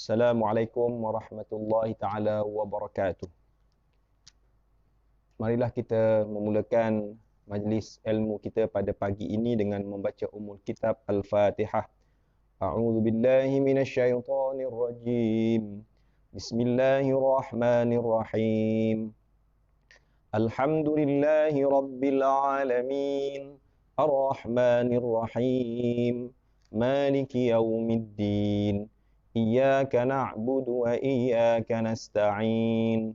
Assalamualaikum warahmatullahi taala wabarakatuh. Marilah kita memulakan majlis ilmu kita pada pagi ini dengan membaca Ummul Kitab Al-Fatihah. A'udzu billahi minasyaitonir rajim. Bismillahirrahmanirrahim. Alhamdulillahi rabbil alamin. Ar-Rahmanir Rahim. Maliki yaumiddin. Iyyaka na'budu wa iyyaka nasta'in.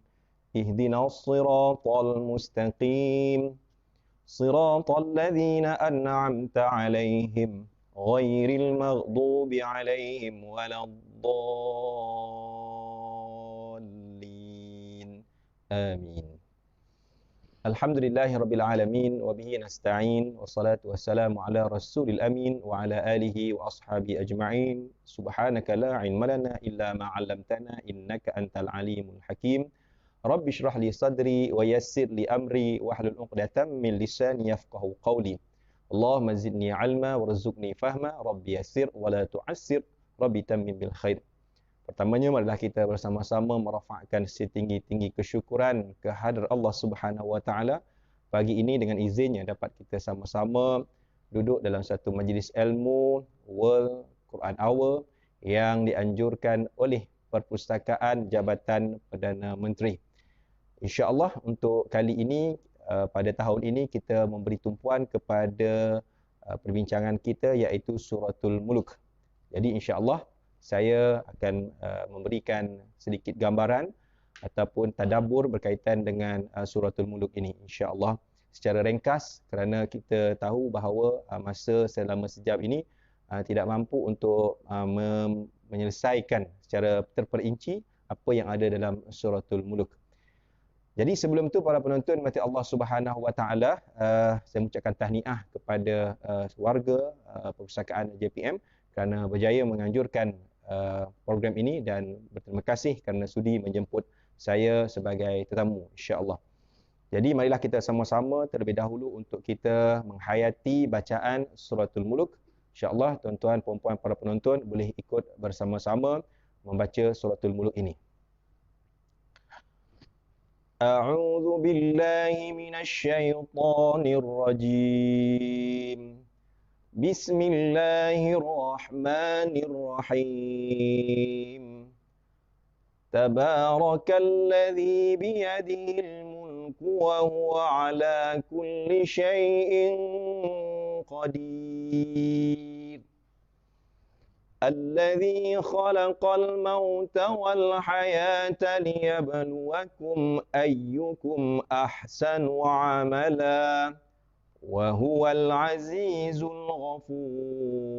اهدنا الصراط المستقيم صراط الذين أنعمت عليهم غير المغضوب عليهم ولا الضالين آمين. Alhamdulillahi Rabbil Alamin wa bihi nasta'in wa salatu wassalamu ala rasulil amin wa ala alihi wa ashabi ajma'in. Subhanaka la ilma lana illa ma 'allamtana innaka antal alimul hakim. Rabbi shrah li sadri wa yassir li amri wahlul 'uqdatam min lisani yafqahu qawli. Allahumma zidni 'ilma warzuqni fahma. Rabbi yassir wa la tu'assir. Rabbi tammim bil khair. Pertamanya, marilah kita bersama-sama merafakkan setinggi-tinggi kesyukuran kehadrat Allah Subhanahu wa taala. Pagi ini dengan izinnya dapat kita sama-sama duduk dalam satu majlis ilmu World Quran Hour yang dianjurkan oleh Perpustakaan Jabatan Perdana Menteri. InsyaAllah untuk kali ini, pada tahun ini kita memberi tumpuan kepada perbincangan kita iaitu Suratul Mulk. Jadi insyaAllah saya akan memberikan sedikit gambaran ataupun tadabbur berkaitan dengan Suratul Mulk ini insyaAllah secara ringkas, kerana kita tahu bahawa masa selama sejam ini tidak mampu untuk menyelesaikan secara terperinci apa yang ada dalam Suratul Mulk. Jadi sebelum tu para penonton mati Allah Subhanahu wa taala, saya mengucapkan tahniah kepada warga Perpustakaan JPM kerana berjaya menganjurkan program ini dan berterima kasih kerana sudi menjemput saya sebagai tetamu insya-Allah. Jadi marilah kita sama-sama terlebih dahulu untuk kita menghayati bacaan Suratul Mulk. Insya-Allah tuan-tuan puan-puan para penonton boleh ikut bersama-sama membaca Suratul Mulk ini. A'udzu billahi minasyaitonir rajim. Bismillahirrahmanirrahim. Tabarakalladzi biyadihil mulku wa huwa ala kulli syai'in qadir. الذي خلق الموت والحياة ليبلوكم أيكم أحسن عملا وهو العزيز الغفور.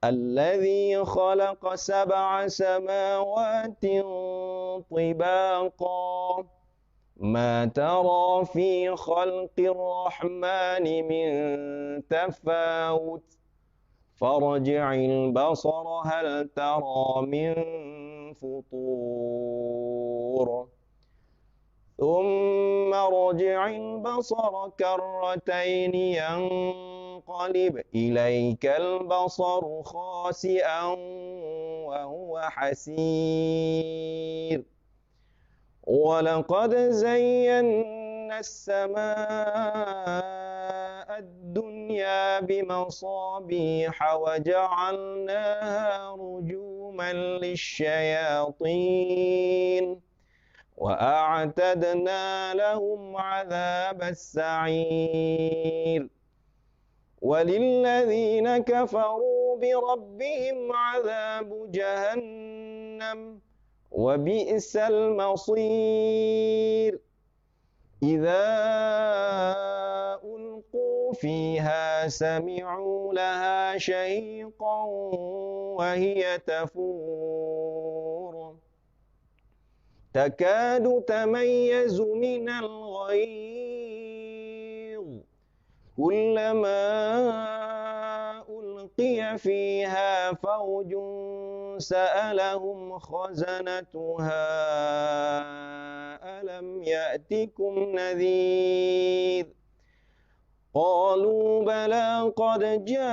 الذي خلق 7 سماوات طباقا ما ترى في خلق الرحمن من تفاوت فارجع البصر هل ترى من فطور ثم ارجع البصر كرتين ينقلب إليك البصر خاسئا وهو حسير ولقد زينا السماء الدنيا بمصابيح وجعلناها رجوما للشياطين وأعتدنا لهم عذاب السعير وللذين كفروا بربهم عذاب جهنم وبئس المصير. إذا ألقوا فيها سمعوا لها شهيقا وهي تفور تكاد تميز من الغيظ كلما ألقي فيها فوج سألهم خزنتها ألم يأتكم نذير قالوا بلى قد جاءنا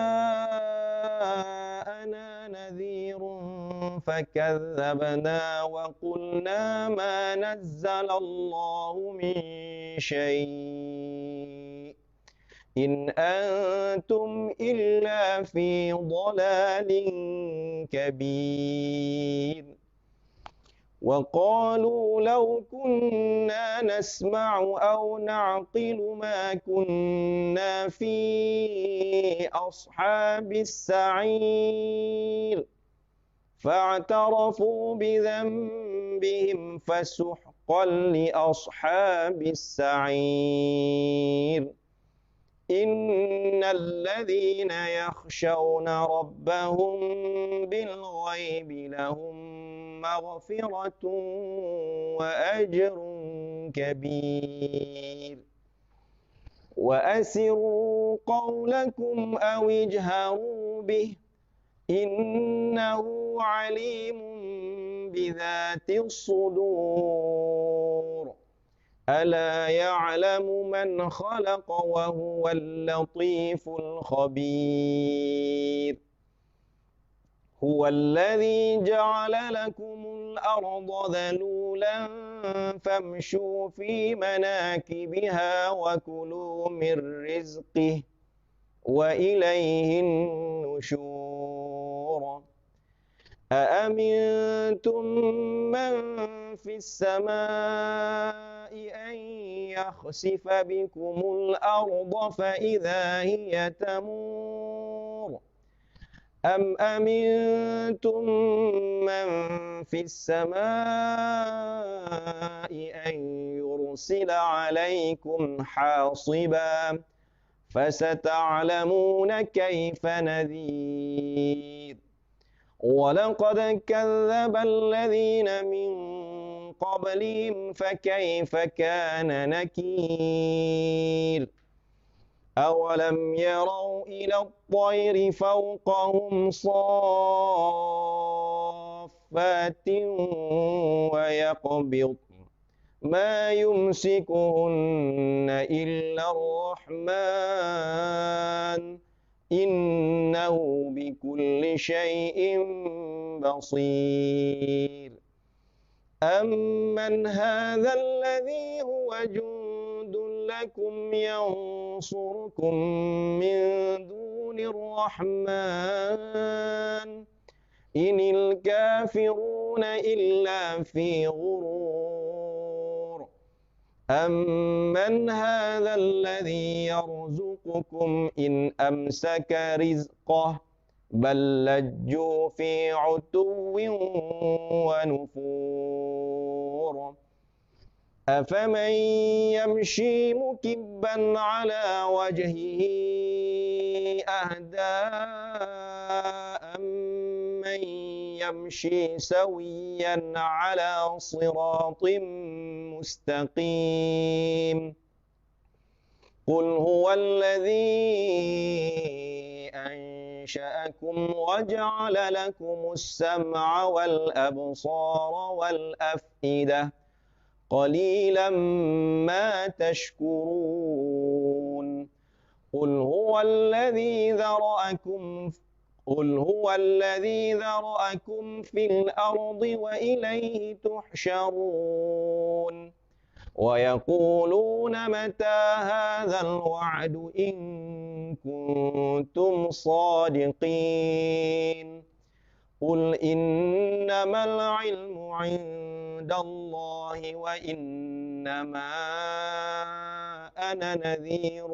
نذير فكذبنا وقلنا ما نزل الله من شيء إن أنتم إلا في ضلال كبير وقالوا لو كنا نسمع أو نعقل ما كنا في أصحاب السعير فاعترفوا بذنبهم فسحقا لأصحاب السعير إن الذين يخشون ربهم بالغيب لهم مغفرة وأجر كبير وأسروا قولكم أو اجهروا به إنه عليم بذات الصدور ألا يعلم من خلق وهو اللطيف الخبير هو الذي جعل لكم الأرض ذلولا فامشوا في مناكبها وكلوا من رزقه وإليه النشور أأمنتم من في السماء أن يخسف بكم الأرض فإذا هي تمور أم أمنتم من في السماء أن يرسل عليكم حاصبا فستعلمون كيف نذير ولقد كذب الذين من قبلهم فكيف كان نكير أولم يروا إلى الطير فوقهم صافات ويقبض ما يمسكهن إلا الرحمن إنه بكل شيء بصير أمن هذا الذي هو جند لكم ينصركم من دون الرحمن إن الكافرون إلا في غرور أمن هذا الذي يرزقكم إن أمسك رزقه بل لجوا في عتو ونفور أفمن يمشي مكبا على وجهه أهدى أمن يمشي سويا على صراط مستقيم قل هو الذي أنشأكم وجعل لكم السمع والأبصار والأفئدة قليلا ما تشكرون قل هو الذي ذرأكم في الأرض وإليه تحشرون ويقولون متى هذا الوعد إن كنتم صادقين قل إنما العلم عند الله وإنما أنا نذير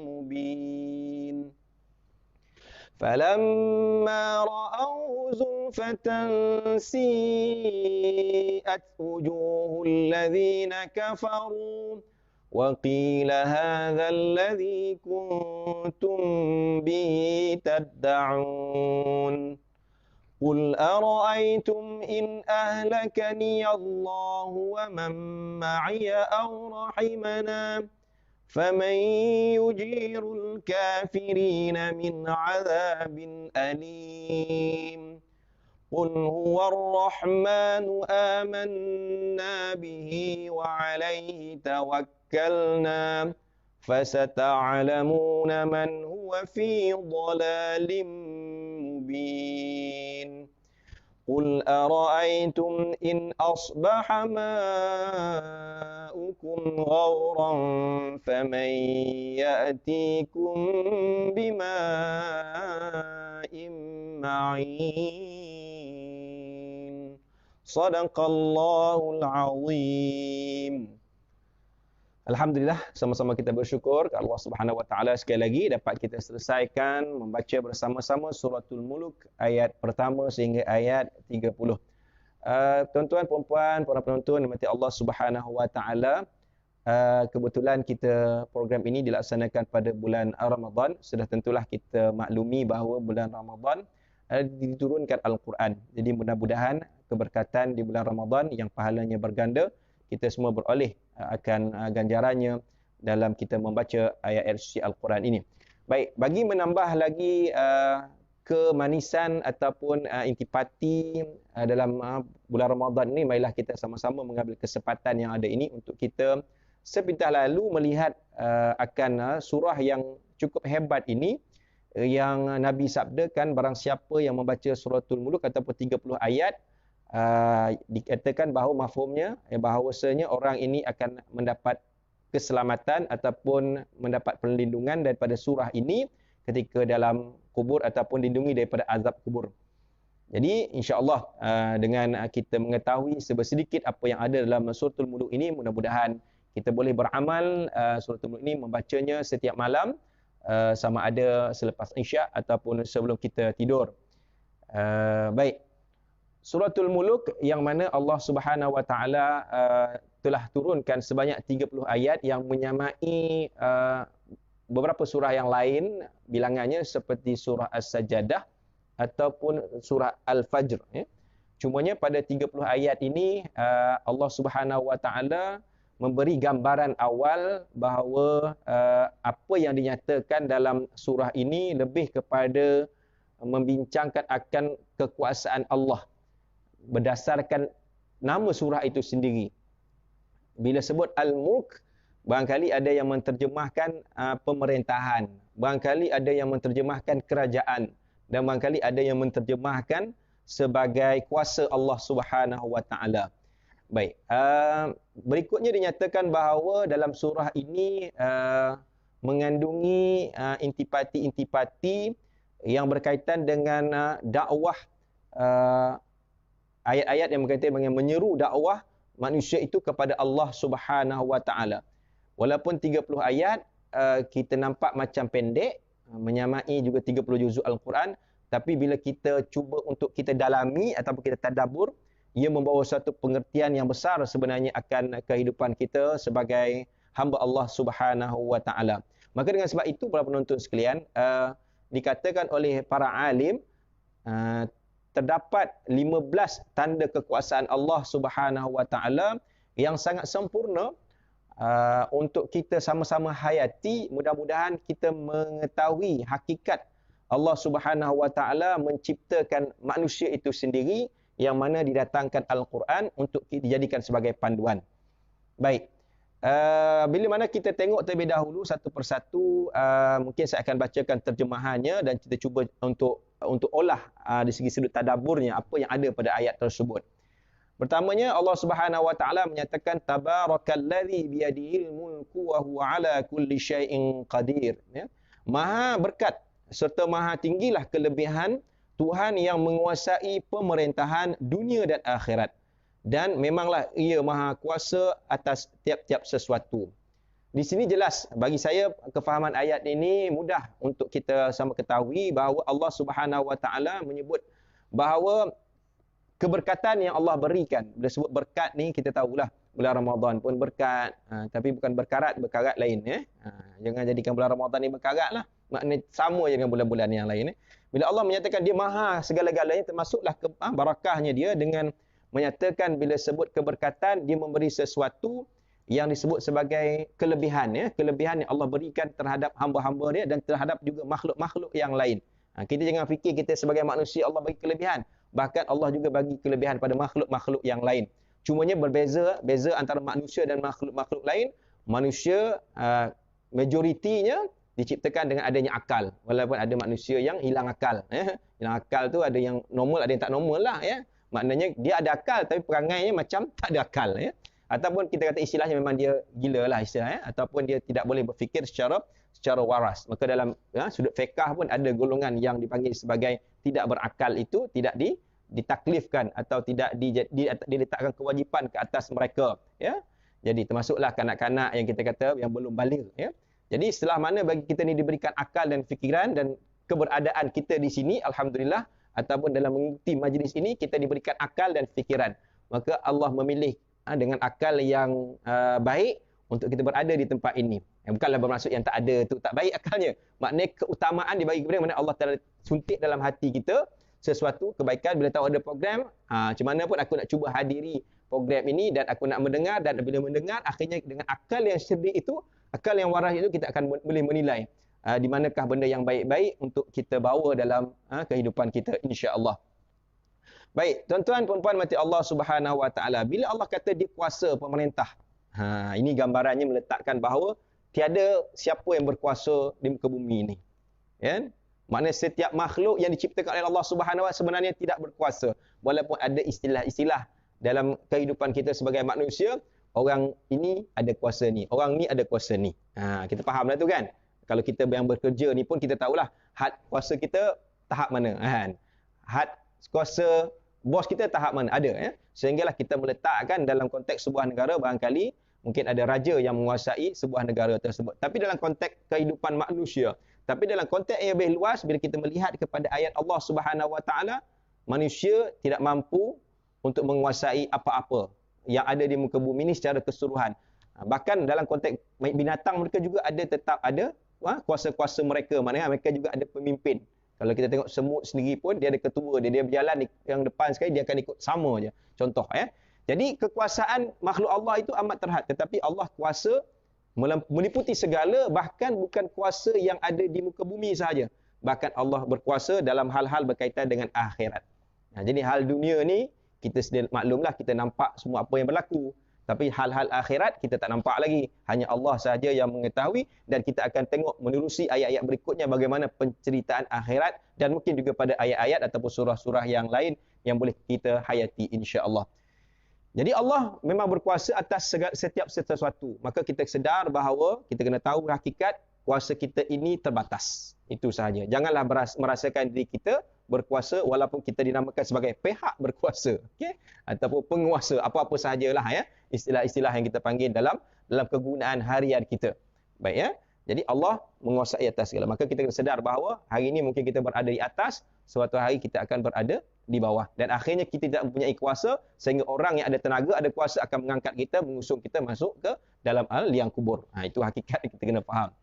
مبين فلما رأوه زلفة سيئت وجوه الذين كفروا وقيل هذا الذي كنتم به تدعون قل أرأيتم إن أهلكني الله ومن معي أو رحمنا فمن يجير الكافرين من عذاب أليم قل هو الرحمن آمنا به وعليه توكلنا فستعلمون من هو في ضلال مبين قل أرأيتم إن أصبح ماؤكم غورا فمن يأتيكم بماء معين صدق الله العظيم. Alhamdulillah, sama-sama kita bersyukur kepada Allah Subhanahu Wa Taala sekali lagi dapat kita selesaikan membaca bersama-sama suratul Mulk ayat pertama sehingga ayat 30. Tuan-tuan, puan-puan, para penonton dimati Allah Subhanahu Wa Taala, kebetulan kita program ini dilaksanakan pada bulan Ramadan. Sudah tentulah kita maklumi bahawa bulan Ramadan diturunkan Al-Quran. Jadi mudah-mudahan keberkatan di bulan Ramadan yang pahalanya berganda kita semua beroleh akan ganjarannya dalam kita membaca ayat-ayat suci Al-Quran ini. Baik, bagi menambah lagi kemanisan ataupun intipati dalam bulan Ramadan ini, marilah kita sama-sama mengambil kesempatan yang ada ini untuk kita sepintas lalu melihat akan surah yang cukup hebat ini, yang Nabi sabdakan barang siapa yang membaca suratul Mulk ataupun 30 ayat, dikatakan bahawa mafhumnya bahawasanya orang ini akan mendapat keselamatan ataupun mendapat perlindungan daripada surah ini ketika dalam kubur ataupun dilindungi daripada azab kubur. Jadi insya-Allah dengan kita mengetahui sedikit apa yang ada dalam suratul Mulk ini, mudah-mudahan kita boleh beramal suratul Mulk ini, membacanya setiap malam sama ada selepas Isyak ataupun sebelum kita tidur. Baik. Suratul Mulk yang mana Allah Subhanahu Wa Taala telah turunkan sebanyak 30 ayat yang menyamai beberapa surah yang lain bilangannya seperti surah As-Sajdah ataupun surah Al-Fajr. Cumanya pada 30 ayat ini Allah Subhanahu Wa Taala memberi gambaran awal bahawa apa yang dinyatakan dalam surah ini lebih kepada membincangkan akan kekuasaan Allah berdasarkan nama surah itu sendiri. Bila sebut Al-Mulk, barangkali ada yang menterjemahkan pemerintahan, barangkali ada yang menterjemahkan kerajaan, dan barangkali ada yang menterjemahkan sebagai kuasa Allah Subhanahu Wa Taala. Baik, berikutnya dinyatakan bahawa dalam surah ini mengandungi intipati-intipati yang berkaitan dengan dakwah, ayat-ayat yang berkaitan dengan menyeru dakwah manusia itu kepada Allah Subhanahu Wa Taala. Walaupun 30 ayat kita nampak macam pendek, menyamai juga 30 juzuk Al-Quran, tapi bila kita cuba untuk kita dalami ataupun kita tadabbur, ia membawa satu pengertian yang besar sebenarnya akan kehidupan kita sebagai hamba Allah Subhanahu Wa Taala. Maka dengan sebab itu para penonton sekalian, dikatakan oleh para alim terdapat 15 tanda kekuasaan Allah Subhanahu Wa Taala yang sangat sempurna untuk kita sama-sama hayati. Mudah-mudahan kita mengetahui hakikat Allah Subhanahu Wa Taala menciptakan manusia itu sendiri, yang mana didatangkan Al-Quran untuk dijadikan sebagai panduan. Baik. Bila mana kita tengok terlebih dahulu satu persatu, mungkin saya akan bacakan terjemahannya dan kita cuba untuk olah di segi sudut tadabburnya apa yang ada pada ayat tersebut. Pertamanya Allah Subhanahu Wa Taala menyatakan tabarakalladzi biyadihil mulku wa huwa ala kulli syai'in qadir, ya. Maha berkat serta maha tinggilah kelebihan Tuhan yang menguasai pemerintahan dunia dan akhirat. Dan memanglah ia maha kuasa atas tiap-tiap sesuatu. Di sini jelas, bagi saya kefahaman ayat ini mudah untuk kita sama ketahui bahawa Allah Subhanahu Wa Taala menyebut bahawa keberkatan yang Allah berikan. Bila sebut berkat ni kita tahulah bulan Ramadan pun berkat, tapi bukan berkarat lain, ya. Jangan jadikan bulan Ramadan ni berkarat lah. Maknanya sama dengan bulan-bulan yang lain. Bila Allah menyatakan dia maha segala-galanya, termasuklah barakahnya dia dengan menyatakan bila sebut keberkatan, dia memberi sesuatu yang disebut sebagai kelebihan, ya, kelebihan yang Allah berikan terhadap hamba-hamba dia dan terhadap juga makhluk-makhluk yang lain. Kita jangan fikir kita sebagai manusia Allah bagi kelebihan, bahkan Allah juga bagi kelebihan pada makhluk-makhluk yang lain. Cumanya beza antara manusia dan makhluk-makhluk lain. Manusia majoritinya diciptakan dengan adanya akal. Walaupun ada manusia yang hilang akal. Hilang akal tu ada yang normal, ada yang tak normal lah. Ya. Maknanya dia ada akal tapi perangainya macam tak ada akal. Ya. Ataupun kita kata istilahnya memang dia gila lah istilahnya. Ataupun dia tidak boleh berfikir secara waras. Maka dalam sudut fiqah pun ada golongan yang dipanggil sebagai tidak berakal itu tidak ditaklifkan atau tidak diletakkan kewajipan ke atas mereka. Ya. Jadi termasuklah kanak-kanak yang kita kata yang belum baligh. Ya. Jadi setelah mana bagi kita ni diberikan akal dan fikiran dan keberadaan kita di sini, alhamdulillah, ataupun dalam mengikuti majlis ini kita diberikan akal dan fikiran. Maka Allah memilih dengan akal yang baik untuk kita berada di tempat ini. Bukanlah bermaksud yang tak ada tu tak baik akalnya. Maknanya keutamaan dibagi kepada mana Allah Taala suntik dalam hati kita sesuatu kebaikan bila tahu ada program, macam mana pun aku nak cuba hadiri program ini dan aku nak mendengar, dan bila mendengar akhirnya dengan akal yang cerdik itu, akal yang waras itu, kita akan boleh menilai di manakah benda yang baik-baik untuk kita bawa dalam kehidupan kita, insya-Allah. Baik, tuan-tuan puan-puan mati Allah Subhanahu Wa Taala, bila Allah kata dia kuasa pemerintah, ini gambarannya meletakkan bahawa tiada siapa yang berkuasa di muka bumi ini. Ya? Maknanya setiap makhluk yang diciptakan oleh Allah Subhanahu Wa Taala sebenarnya tidak berkuasa. Walaupun ada istilah-istilah dalam kehidupan kita sebagai manusia, orang ini ada kuasa ni, orang ni ada kuasa ni. Kita fahamlah tu kan. Kalau kita yang bekerja ni pun kita tahulah had kuasa kita tahap mana kan. Had kuasa bos kita tahap mana ada ya. Sehinggalah kita meletakkan dalam konteks sebuah negara, barangkali mungkin ada raja yang menguasai sebuah negara tersebut. Tapi dalam konteks kehidupan manusia, tapi dalam konteks yang lebih luas, bila kita melihat kepada ayat Allah Subhanahu Wa Taala, manusia tidak mampu untuk menguasai apa-apa yang ada di muka bumi ini secara keseluruhan. Bahkan dalam konteks binatang, mereka juga tetap ada kuasa-kuasa mereka. Maknanya mereka juga ada pemimpin. Kalau kita tengok semut sendiri pun dia ada ketua dia berjalan yang depan sekali dia akan ikut sama je. Contoh ya. Jadi kekuasaan makhluk Allah itu amat terhad, tetapi Allah kuasa meliputi segala, bahkan bukan kuasa yang ada di muka bumi sahaja. Bahkan Allah berkuasa dalam hal-hal berkaitan dengan akhirat. Jadi hal dunia ni kita sedia maklumlah, kita nampak semua apa yang berlaku. Tapi hal-hal akhirat kita tak nampak lagi. Hanya Allah sahaja yang mengetahui, dan kita akan tengok menerusi ayat-ayat berikutnya bagaimana penceritaan akhirat, dan mungkin juga pada ayat-ayat ataupun surah-surah yang lain yang boleh kita hayati insya-Allah. Jadi Allah memang berkuasa atas setiap sesuatu. Maka kita sedar bahawa kita kena tahu hakikat kuasa kita ini terbatas. Itu sahaja. Janganlah merasakan diri kita berkuasa walaupun kita dinamakan sebagai pihak berkuasa, okey, ataupun penguasa, apa-apa sahajalah ya, istilah-istilah yang kita panggil dalam kegunaan harian kita. Baik ya. Jadi Allah menguasai atas segala. Maka kita kena sedar bahawa hari ini mungkin kita berada di atas, suatu hari kita akan berada di bawah, dan akhirnya kita tidak mempunyai kuasa, sehingga orang yang ada tenaga, ada kuasa akan mengangkat kita, mengusung kita masuk ke dalam liang kubur. Itu hakikat yang kita kena faham.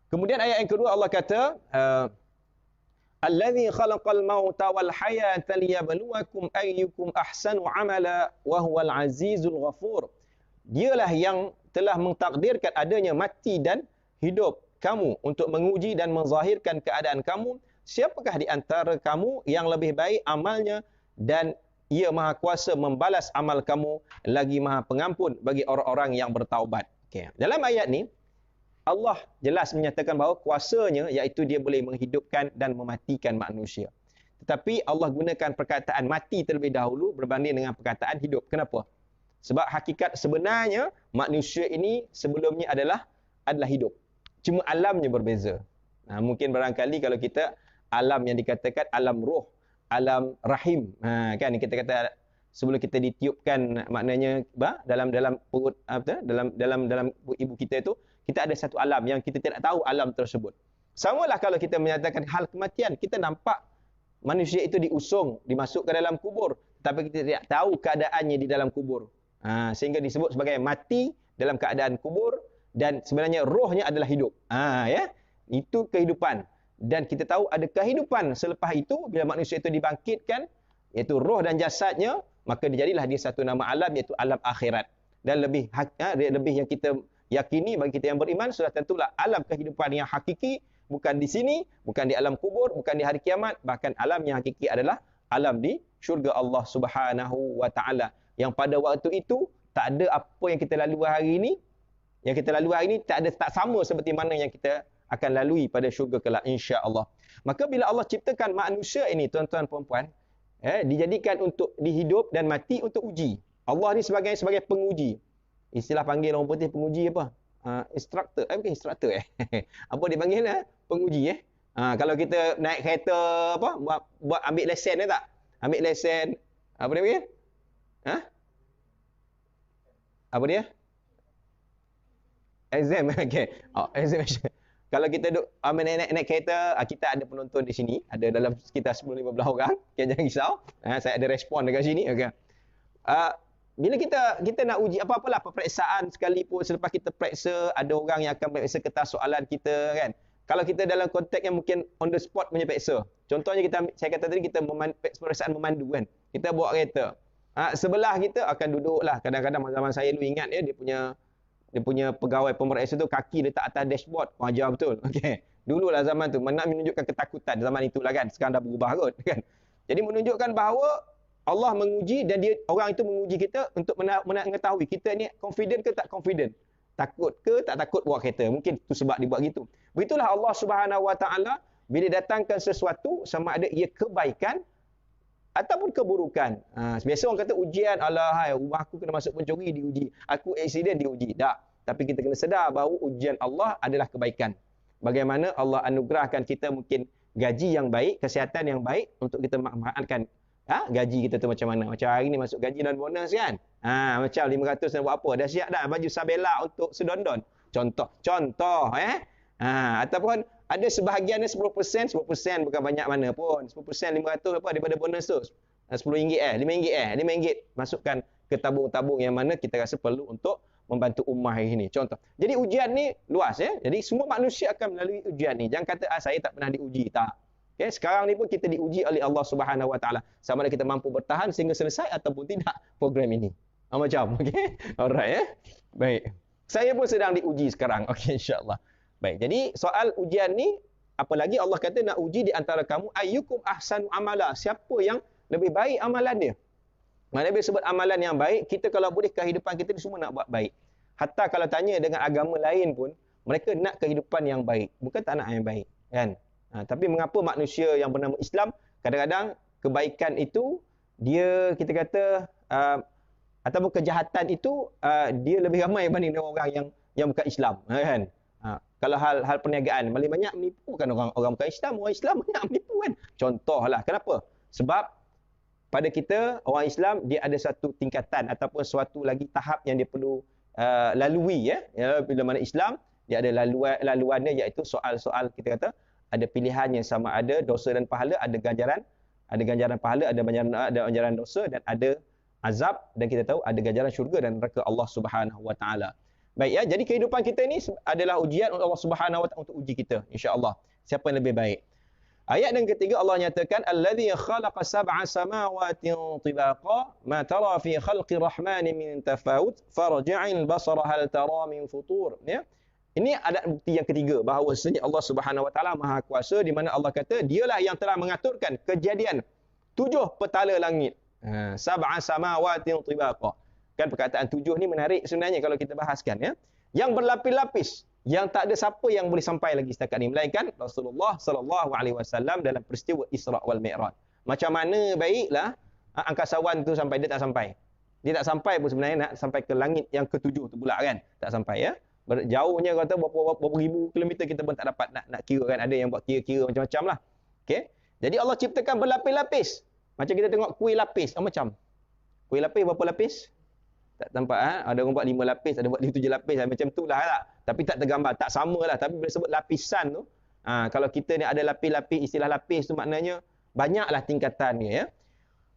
Kemudian ayat yang kedua Allah kata, Allazi khalaqal mauta wal hayata liyabluwakum ayyukum ahsanu amala wa huwal azizul ghafur. Dialah yang telah mentakdirkan adanya mati dan hidup kamu untuk menguji dan menzahirkan keadaan kamu, siapakah di antara kamu yang lebih baik amalnya, dan ia maha kuasa membalas amal kamu, lagi maha pengampun bagi orang-orang yang bertaubat. Okay. Dalam ayat ni Allah jelas menyatakan bahawa kuasanya iaitu dia boleh menghidupkan dan mematikan manusia. Tetapi Allah gunakan perkataan mati terlebih dahulu berbanding dengan perkataan hidup. Kenapa? Sebab hakikat sebenarnya manusia ini sebelumnya adalah hidup. Cuma alamnya berbeza. Mungkin barangkali kalau kita alam yang dikatakan alam roh, alam rahim. Kan kita kata sebelum kita ditiupkan, maknanya dalam perut dalam ibu kita itu, kita ada satu alam yang kita tidak tahu alam tersebut. Samalah kalau kita menyatakan hal kematian, kita nampak manusia itu diusung, dimasuk ke dalam kubur, tapi kita tidak tahu keadaannya di dalam kubur. Sehingga disebut sebagai mati dalam keadaan kubur, dan sebenarnya rohnya adalah hidup. Ya, itu kehidupan. Dan kita tahu ada kehidupan selepas itu, bila manusia itu dibangkitkan, iaitu roh dan jasadnya, maka dijadilah dia satu nama alam, iaitu alam akhirat. Dan lebih yang kita yakini bagi kita yang beriman, sudah tentulah alam kehidupan yang hakiki bukan di sini, bukan di alam kubur, bukan di hari kiamat, bahkan alam yang hakiki adalah alam di syurga Allah Subhanahu Wa Taala. Yang pada waktu itu tak ada apa yang kita lalui hari ini, tak sama seperti mana yang kita akan lalui pada syurga kelak insya-Allah. Maka bila Allah ciptakan manusia ini tuan-tuan puan-puan, dijadikan untuk dihidup dan mati untuk uji. Allah ni sebagai penguji. Istilah panggil orang putih penguji apa? Instructor. Bukan instructor apa dia panggil penguji kalau kita naik kereta apa buat ambil lesen tak? Ambil lesen apa dia panggil? Apa dia? Exam. Okey. Examination. Kalau kita duduk naik kereta, kita ada penonton di sini, ada dalam sekitar 10-15 orang. Okay, jangan risau. Saya ada respon dekat sini. Okay. Bila kita nak uji apa-apalah peperiksaan sekalipun, selepas kita periksa, ada orang yang akan periksa kertas soalan kita kan. Kalau kita dalam konteks yang mungkin on the spot punya periksa. Contohnya saya kata tadi kita peperiksaan memandu kan. Kita bawa kereta. Sebelah kita akan duduklah. Kadang-kadang zaman saya dulu ingat dia punya pegawai pemeriksa tu kaki letak atas dashboard. Ajar betul. Okey. Dululah zaman tu nak menunjukkan ketakutan zaman itulah kan. Sekarang dah berubah kot kan. Jadi menunjukkan bahawa Allah menguji dan orang itu menguji kita untuk mengetahui kita ni confident ke tak confident. Takut ke tak takut bawa kereta. Mungkin itu sebab dibuat gitu. Begitulah Allah Subhanahu Wa Taala bila datangkan sesuatu sama ada ia kebaikan ataupun keburukan. Biasa orang kata ujian, alah rumah aku kena masuk pencuri diuji. Aku aksiden diuji. Tak. Tapi kita kena sedar bahawa ujian Allah adalah kebaikan. Bagaimana Allah anugerahkan kita mungkin gaji yang baik, kesihatan yang baik untuk kita manfaatkan gaji kita tu macam mana. Macam hari ni masuk gaji dan bonus kan. Macam 500 nak buat apa? Dah siap dah baju sabela untuk sedondon. Contoh. Ataupun ada sebahagiannya 10%, 10% bukan banyak mana pun. 10%, 500 apa daripada bonus tu. RM10, RM5. Masukkan ke tabung-tabung yang mana kita rasa perlu untuk membantu ummah hari ini. Contoh. Jadi ujian ni luas ya. Jadi semua manusia akan melalui ujian ni. Jangan kata saya tak pernah diuji. Tak. Okay, sekarang ni pun kita diuji oleh Allah Subhanahu Wa Taala. Sama ada kita mampu bertahan sehingga selesai ataupun tidak program ini. Macam. Okey. Alright ya. Baik. Saya pun sedang diuji sekarang. Okey, insya-Allah. Baik. Jadi soal ujian ni apalagi Allah kata nak uji di antara kamu ayyukum ahsanu amala. Siapa yang lebih baik amalan dia? Mana bila sebut amalan yang baik, kita kalau boleh kehidupan kita ni semua nak buat baik. Hatta kalau tanya dengan agama lain pun, mereka nak kehidupan yang baik, bukan tak nak yang baik, kan? Tapi mengapa manusia yang bernama Islam kadang-kadang kebaikan itu dia kita kata ataupun kejahatan itu dia lebih ramai berbanding dengan orang yang bukan Islam, kan? Kalau hal perniagaan paling banyak menipu kan orang bukan Islam, orang Islam banyak menipu kan. Contohlah kenapa? Sebab pada kita orang Islam dia ada satu tingkatan ataupun suatu lagi tahap yang dia perlu lalui ya. Bila mana Islam dia ada laluannya iaitu soal-soal kita kata ada pilihannya sama ada dosa dan pahala, ada ganjaran pahala, ada ganjaran dosa dan ada azab dan kita tahu ada ganjaran syurga dan neraka Allah Subhanahu Wa Taala. Baik ya, jadi kehidupan kita ini adalah ujian Allah Subhanahu Wa Taala untuk uji kita insya-Allah. Siapa yang lebih baik? Ayat yang ketiga Allah nyatakan allazi khalaqa sab'a samawatin tibaqa ma tara fi khalqi rahmani min tafawut farji'il basara hal tara min futur ya. Ini ada bukti yang ketiga bahawa sebenarnya Allah Subhanahu Wa Taala Maha Kuasa di mana Allah kata dialah yang telah mengaturkan kejadian 7 petala langit. Sab'a samawatin tibaqa. Kan perkataan 7 ni menarik sebenarnya kalau kita bahaskan ya. Yang berlapis-lapis, yang tak ada siapa yang boleh sampai lagi setakat ni melainkan Rasulullah sallallahu alaihi wasallam dalam peristiwa Isra wal Mi'raj. Macam mana baiklah angkasawan tu sampai dia tak sampai. Dia tak sampai pun sebenarnya nak sampai ke langit yang ke-7 tu pula kan. Tak sampai ya. Jauhnya kata berapa ribu kilometer kita pun tak dapat nak kira kan. Ada yang buat kira-kira macam-macam lah. Okay. Jadi Allah ciptakan berlapis-lapis. Macam kita tengok kuih lapis. Macam. Kuih lapis berapa lapis? Tak nampak Ada orang buat 5 lapis, ada buat 7 lapis. Macam tu lah tak. Tapi tak tergambar. Tak sama lah. Tapi bila sebut lapisan tu. Kalau kita ni ada lapis-lapis, istilah lapis tu maknanya banyaklah tingkatannya ya.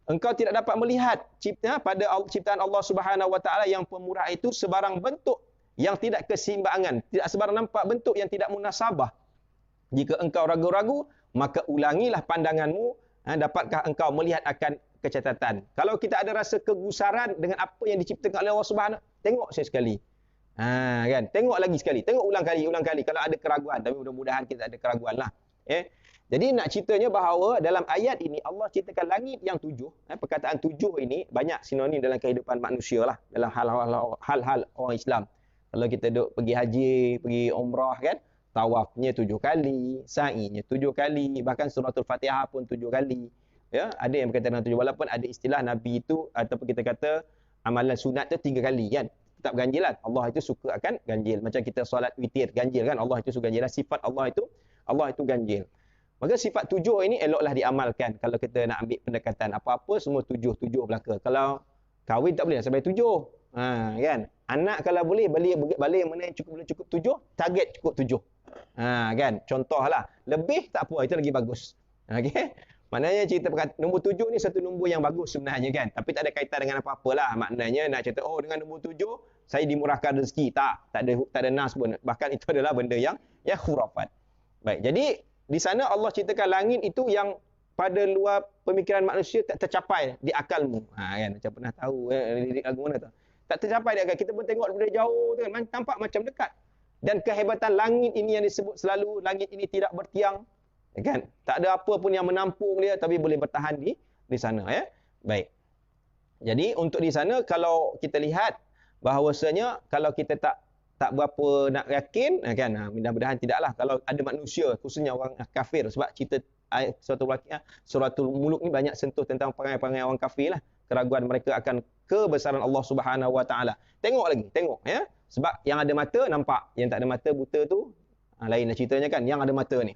Engkau tidak dapat melihat pada ciptaan Allah Subhanahu Wa Taala yang pemurah itu sebarang bentuk yang tidak keseimbangan, tidak sebarang nampak bentuk yang tidak munasabah. Jika engkau ragu-ragu, maka ulangilah pandanganmu, dapatkah engkau melihat akan kecacatan. Kalau kita ada rasa kegusaran dengan apa yang diciptakan oleh Allah Subhanahu, tengok saya sekali. Kan? Tengok lagi sekali, tengok ulang kali kalau ada keraguan, tapi mudah-mudahan kita ada keraguan lah. Jadi nak ceritanya bahawa dalam ayat ini Allah ciptakan langit yang 7. Perkataan 7 ini banyak sinonim dalam kehidupan manusia lah, dalam hal-hal orang Islam. Kalau kita duk pergi haji, pergi umrah kan, tawafnya 7 kali, sa'inya 7 kali, bahkan suratul Fatihah pun 7 kali. Ya, ada yang berkata 7, walaupun ada istilah Nabi itu ataupun kita kata amalan sunat tu 3 kali kan. Tetap ganjil lah. Allah itu suka akan ganjil. Macam kita solat witir, ganjil kan. Allah itu suka ganjil. Sifat Allah itu ganjil. Maka sifat 7 ini eloklah diamalkan. Kalau kita nak ambil pendekatan apa-apa semua 7 belaka. Kalau kahwin tak boleh sampai 7. Kan? Anak kalau boleh balik mana yang boleh cukup 7, target cukup 7. Kan? Contohlah, lebih tak apa, itu lagi bagus. Okey. Maknanya cerita nombor 7 ni satu nombor yang bagus sebenarnya kan. Tapi tak ada kaitan dengan apa-apalah. Maknanya nak cerita dengan nombor 7 saya dimurahkan rezeki. Tak ada nas pun. Bahkan itu adalah benda yang khurafat. Baik. Jadi di sana Allah ceritakan langit itu yang pada luar pemikiran manusia tak tercapai di akalmu. Kan macam pernah tahu lagu mana tu. Tak tercapai di akal. Kita pun tengok daripada jauh tu kan tampak macam dekat. Dan kehebatan langit ini yang disebut selalu langit ini tidak bertiang. Kan? Tak ada apa pun yang menampung dia tapi boleh bertahan di sana ya. Baik. Jadi untuk di sana kalau kita lihat bahawasanya kalau kita tak berapa nak yakin kan, mudah-mudahan tidaklah kalau ada manusia khususnya orang kafir, sebab cerita suratul Muluk ni banyak sentuh tentang perangai-perangai orang kafir lah, keraguan mereka akan kebesaran Allah Subhanahu Wa Taala. Tengok ya. Sebab yang ada mata nampak, yang tak ada mata buta tu lainlah ceritanya kan, yang ada mata ni.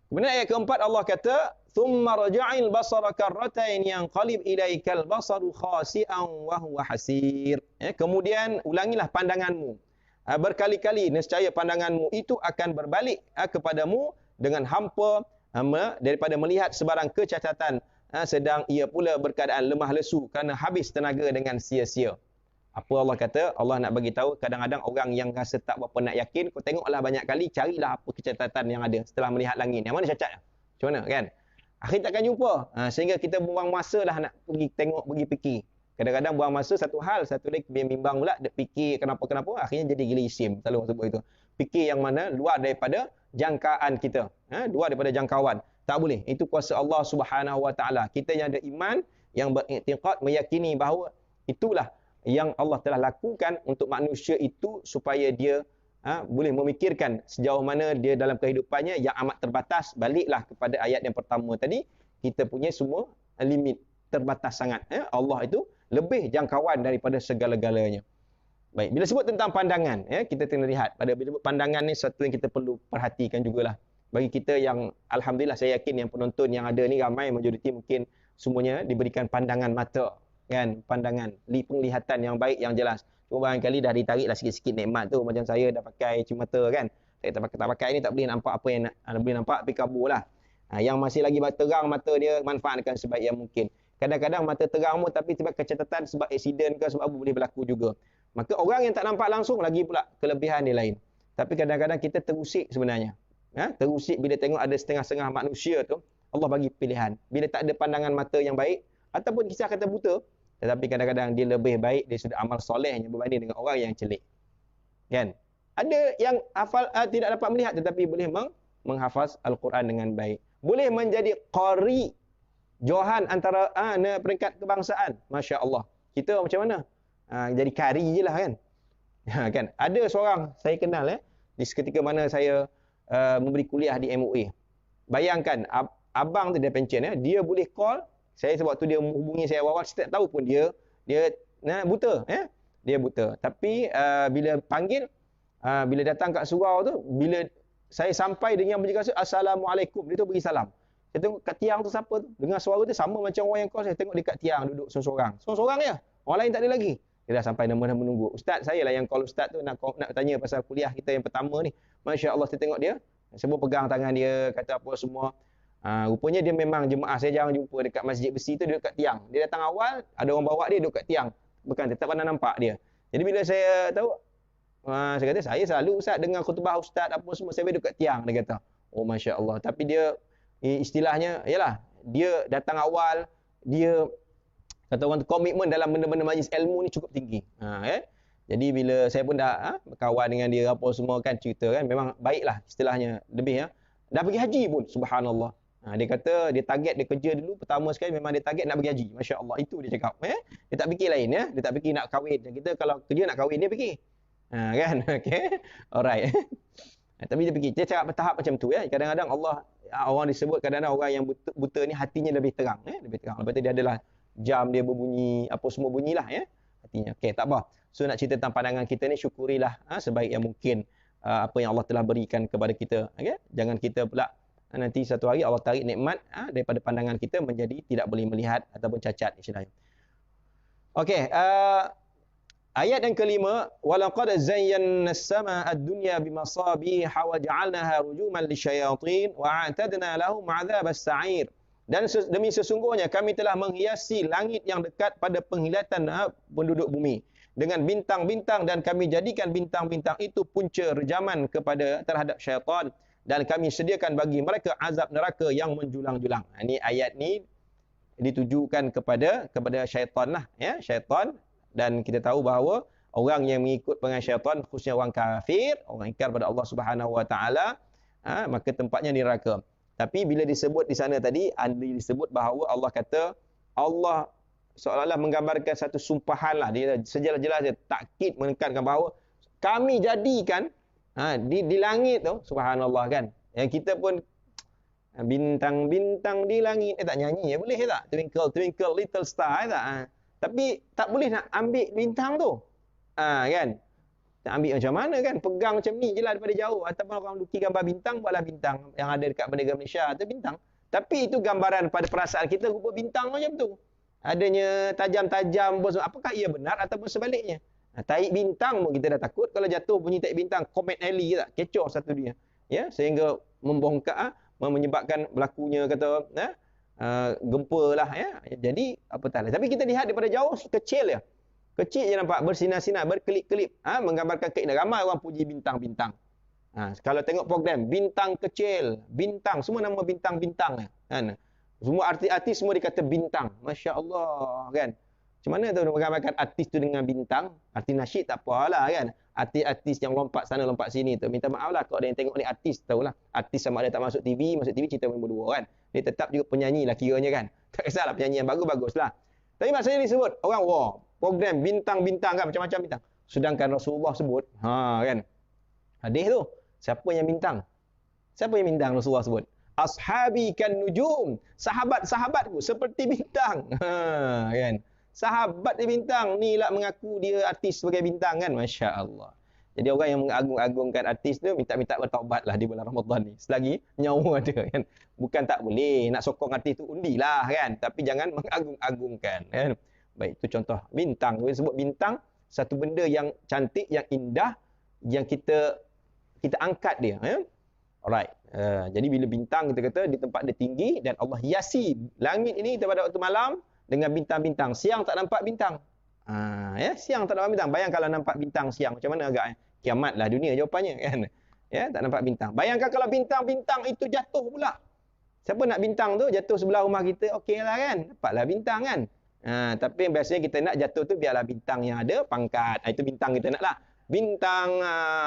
Kemudian ayat keempat Allah kata, "Tsumma raja'il basara karratain yanqalib ilaikal basaru khasi'an wa huwa hasir." Kemudian ulangilah pandanganmu. Berkali-kali nescaya pandanganmu itu akan berbalik kepadamu dengan hampa daripada melihat sebarang kecacatan, sedang ia pula berkeadaan lemah lesu kerana habis tenaga dengan sia-sia. Apa Allah kata? Allah nak bagi tahu kadang-kadang orang yang rasa tak berapa nak yakin, kau tengoklah banyak kali, carilah apa kecacatan yang ada setelah melihat langit. Yang mana cacat? Macam mana kan? Akhir takkan jumpa. Sehingga kita buang masa lah nak pergi tengok, pergi fikir. Kadang-kadang buang masa satu hal, satu lagi bimbang pula, dia fikir kenapa-kenapa, akhirnya jadi gila isim. Selalu orang sebut itu. Fikir yang mana luar daripada jangkaan kita. Luar daripada jangkauan. Tak boleh. Itu kuasa Allah Subhanahu Wa Taala. Kita yang ada iman, yang beriktiqad, meyakini bahawa itulah yang Allah telah lakukan untuk manusia itu supaya dia boleh memikirkan sejauh mana dia dalam kehidupannya yang amat terbatas. Baliklah kepada ayat yang pertama tadi, kita punya semua limit terbatas sangat. Allah itu lebih jangkauan daripada segala-galanya. Baik, bila sebut tentang pandangan, kita kena lihat pada bila pandangan ni satu yang kita perlu perhatikan jugalah. Bagi kita yang alhamdulillah saya yakin yang penonton yang ada ni ramai majoriti mungkin semuanya diberikan pandangan mata. Kan, pandangan, penglihatan yang baik, yang jelas. Cuma barangkali dah ditariklah sikit-sikit nikmat tu. Macam saya dah pakai cimata kan. Saya tak pakai ni tak boleh nampak apa yang nak. Boleh nampak tapi kabur lah. Yang masih lagi terang mata dia, manfaatkan sebaik yang mungkin. Kadang-kadang mata terang pun tapi sebab kecacatan, sebab aksiden ke, sebab apa boleh berlaku juga. Maka orang yang tak nampak langsung lagi pula kelebihan dia lain. Tapi kadang-kadang kita terusik sebenarnya. Terusik bila tengok ada setengah-setengah manusia tu, Allah bagi pilihan. Bila tak ada pandangan mata yang baik, ataupun kisah kata buta, tetapi kadang-kadang dia lebih baik, dia sudah amal solehnya berbanding dengan orang yang celik. Kan? Ada yang hafal tidak dapat melihat tetapi boleh menghafaz Al-Quran dengan baik. Boleh menjadi qari, johan antara peringkat kebangsaan. Masya Allah. Kita macam mana? Jadi kari je lah kan? Kan? Ada seorang saya kenal di seketika mana saya memberi kuliah di MOA. Bayangkan abang tu dia pencen dia boleh call. Saya sebab tu dia hubungi saya awal, saya tak tahu pun dia buta. Dia buta. Tapi bila panggil, bila datang kat surau tu, bila saya sampai dengan bercakap, Assalamualaikum. Dia tu beri salam. Saya tengok kat tiang tu siapa tu. Dengar suara tu sama macam orang yang call. Saya tengok dekat tiang duduk seorang-seorang. Seorang-seorang je. Orang lain tak ada lagi. Dia dah sampai nama-nama menunggu. Ustaz saya lah yang call ustaz tu nak tanya pasal kuliah kita yang pertama ni. Masya Allah saya tengok dia. Saya pun pegang tangan dia, kata apa semua. Rupanya dia memang jemaah, saya jarang jumpa dekat masjid besi tu, dia duduk kat tiang. Dia datang awal, ada orang bawa dia duduk kat tiang. Bukan, tetap pernah nampak dia. Jadi bila saya tahu, saya kata, saya selalu ustaz dengar khutbah ustaz apa semua, saya duduk kat tiang. Dia kata, oh Masya Allah. Tapi dia, istilahnya, yalah, dia datang awal, dia, kata orang tu, komitmen dalam benda-benda majlis ilmu ni cukup tinggi. Jadi bila saya pun dah berkawan dengan dia apa semua kan, cerita kan, memang baiklah istilahnya, lebih dah pergi haji pun, subhanallah. Dia kata dia target dia kerja dulu pertama sekali memang dia target nak pergi haji. Masya-Allah, itu dia cakap. Dia tak fikir lain Dia tak fikir nak kahwin. Kita kalau kerja nak kahwin dia fikir. Kan? Okey. Alright. Tapi dia cakap bertahap macam tu ya. Kadang-kadang Allah, orang disebut kadang-kadang orang yang buta ni hatinya lebih terang lebih terang. Lepas tu dia adalah jam dia berbunyi, apa semua bunyilah ya hatinya. Okey, tak apa. So nak cerita tentang pandangan kita ni, syukurilah sebaik yang mungkin apa yang Allah telah berikan kepada kita. Okey, jangan kita pula nanti satu hari Allah tarik nikmat daripada pandangan kita menjadi tidak boleh melihat ataupun cacat istilahnya. Okey, ayat yang kelima, walaqad zayyana as-samaa ad-dunya bimasabiha wa ja'alnaha rujuman lisyayatin wa a'tadna lahum 'adzab as-sa'ir. Dan demi sesungguhnya kami telah menghiasi langit yang dekat pada penglihatan penduduk bumi dengan bintang-bintang, dan kami jadikan bintang-bintang itu punca rejaman terhadap syaitan, dan kami sediakan bagi mereka azab neraka yang menjulang-julang. Ini ayat ni ditujukan kepada syaitan lah ya, syaitan. Dan kita tahu bahawa orang yang mengikut perangai syaitan, khususnya orang kafir, orang ingkar pada Allah Subhanahu Wa Taala, maka tempatnya di neraka. Tapi bila disebut di sana tadi, disebut bahawa Allah kata, Allah seolah-olah menggambarkan satu sumpahan lah. Dia sejelas-jelas dia takkid menekankan bahawa kami jadikan di langit tu, subhanallah kan. Yang kita pun bintang-bintang di langit, tak nyanyi boleh tak? Twinkle twinkle little star tak? Tapi tak boleh nak ambil bintang tu. Kan? Nak ambil macam mana kan? Pegang macam ni je lah daripada jauh. Ataupun orang lukis gambar bintang, buatlah bintang yang ada dekat Bendera Malaysia. Itu bintang. Tapi itu gambaran pada perasaan kita rupa bintang macam tu. Adanya tajam-tajam. Apakah ia benar ataupun sebaliknya? Taik bintang pun kita dah takut. Kalau jatuh bunyi taik bintang, Comet Halley tak? Kecoh satu dia. Ya? Sehingga membongkak, menyebabkan berlakunya kata... gempa lah ya. Jadi apatah. Tapi kita lihat daripada jauh kecil ya. Kecil je nampak, bersinar-sinar, berkelip-kelip. Ramai ramai orang puji bintang-bintang. Kalau tengok program bintang kecil, bintang, semua nama bintang-bintang kan. Semua artis-artis semua dikata bintang. Masya-Allah kan. Macam mana tu menggambarkan artis tu dengan bintang? Artis nasyid tak apalah kan. Artis-artis yang lompat sana lompat sini tu, minta maaf lah kalau ada yang tengok ni artis, tahulah. Artis sama ada tak masuk TV cerita nombor 2 kan. Dia tetap juga penyanyi lah kiranya kan. Tak kisahlah, penyanyi yang bagus-baguslah. Tapi maksudnya disebut orang program bintang-bintang kan, macam-macam bintang. Sedangkan Rasulullah sebut, kan. Hadis tu, siapa yang bintang? Siapa yang bintang Rasulullah sebut? Ashabi kan nujum. Sahabat-sahabatku seperti bintang. Kan. Sahabat dia bintang, ni lah mengaku dia artis sebagai bintang kan. Masya-Allah. Jadi orang yang mengagung-agungkan artis tu minta-minta bertaubatlah di bulan Ramadan ni. Selagi nyawa ada kan. Bukan tak boleh nak sokong artis tu, undilah kan, tapi jangan mengagung-agungkan kan. Baik, itu contoh bintang. Dia sebut bintang satu benda yang cantik, yang indah, yang kita angkat dia ya. Alright. Jadi bila bintang kita kata di tempat dia tinggi, dan Allah hiasi langit ini pada waktu malam dengan bintang-bintang. Siang tak nampak bintang. Ya, siang tak nampak bintang. Bayangkan kalau nampak bintang siang, macam mana agaknya? Kiamatlah dunia jawapannya kan. Ya, tak nampak bintang. Bayangkan kalau bintang-bintang itu jatuh pula. Siapa nak bintang tu jatuh sebelah rumah kita, okeylah kan. Dapatlah bintang kan. Tapi biasanya kita nak jatuh tu biarlah bintang yang ada pangkat. Itu bintang kita naklah. Bintang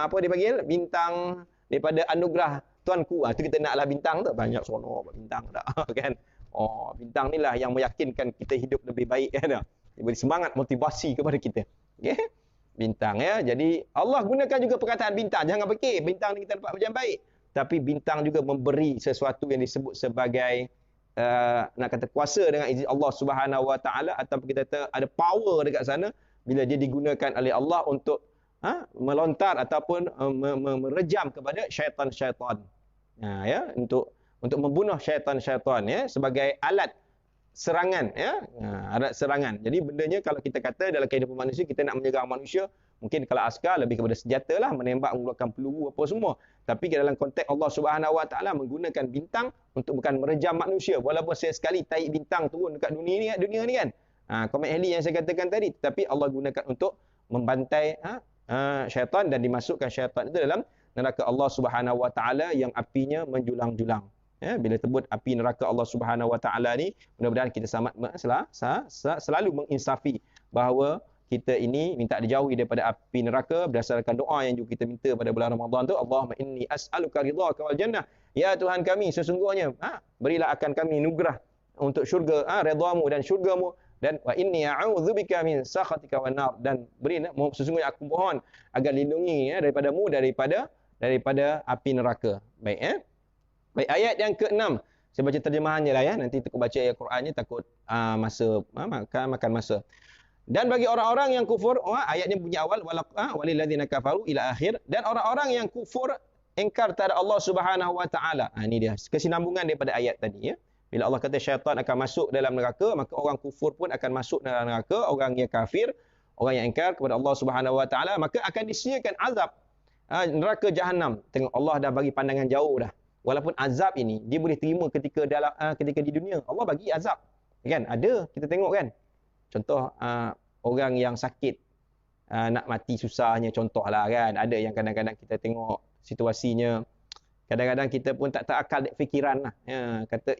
apa dia panggil? Bintang daripada anugerah tuanku. Itu kita naklah bintang tu. Banyak seronok bintang tak kan. Bintang ni lah yang meyakinkan kita hidup lebih baik kan. Dia beri semangat, motivasi kepada kita. Okay? Bintang ya. Jadi Allah gunakan juga perkataan bintang. Jangan fikir bintang ni kita dapat macam baik. Tapi bintang juga memberi sesuatu yang disebut sebagai nak kata kuasa dengan izin Allah Subhanahu Wa Taala, atau kita kata ada power dekat sana bila dia digunakan oleh Allah untuk melontar ataupun merejam kepada syaitan-syaitan. Ya, untuk membunuh syaitan-syaitan ya, sebagai alat serangan ya, alat serangan. Jadi bendanya kalau kita kata dalam kehidupan manusia, kita nak menyerang manusia, mungkin kalau askar lebih kepada senjata lah, menembak, mengeluarkan peluru apa semua. Tapi dalam konteks Allah Subhanahu Wa Taala menggunakan bintang untuk bukan merejam manusia, walaupun sekali taik bintang turun dekat dunia ni kan. Comet Halley yang saya katakan tadi, tapi Allah gunakan untuk membantai syaitan, dan dimasukkan syaitan itu dalam neraka Allah Subhanahu Wa Taala yang apinya menjulang-julang. Ya, bila sebut api neraka Allah Subhanahu Wa Taala ni, mudah-mudahan kita selalu menginsafi bahawa kita ini minta dijauhi daripada api neraka berdasarkan doa yang juga kita minta pada bulan Ramadan tu. Allahumma inni as'aluka ridhaka wal jannah. Ya Tuhan kami, sesungguhnya berilah akan kami nugrah untuk syurga, redhamu dan syurgamu, dan wa inni a'udzubika min sakhatika wan nar, dan sesungguhnya aku mohon agar lindungi daripada daripada api neraka. Baik, Baik, ayat yang ke-6. Saya baca terjemahannya lah ya. Nanti takut baca ayat Qurannya takut makan masa. Dan bagi orang-orang yang kufur, ayatnya bunyi awal walilladzina kafaru ila akhir, dan orang-orang yang kufur ingkar terhadap Allah Subhanahu wa taala. Ini dia kesinambungan daripada ayat tadi ya. Bila Allah kata syaitan akan masuk dalam neraka, maka orang kufur pun akan masuk dalam neraka, orang yang kafir, orang yang ingkar kepada Allah Subhanahu wa taala, maka akan disediakan azab neraka jahanam. Tengok Allah dah bagi pandangan jauh dah. Walaupun azab ini dia boleh terima ketika di dunia. Allah bagi azab. Kan? Ada kita tengok kan. Contoh orang yang sakit nak mati susahnya, contohlah kan. Ada yang kadang-kadang kita tengok situasinya, kadang-kadang kita pun tak terakal fikiran lah. Kata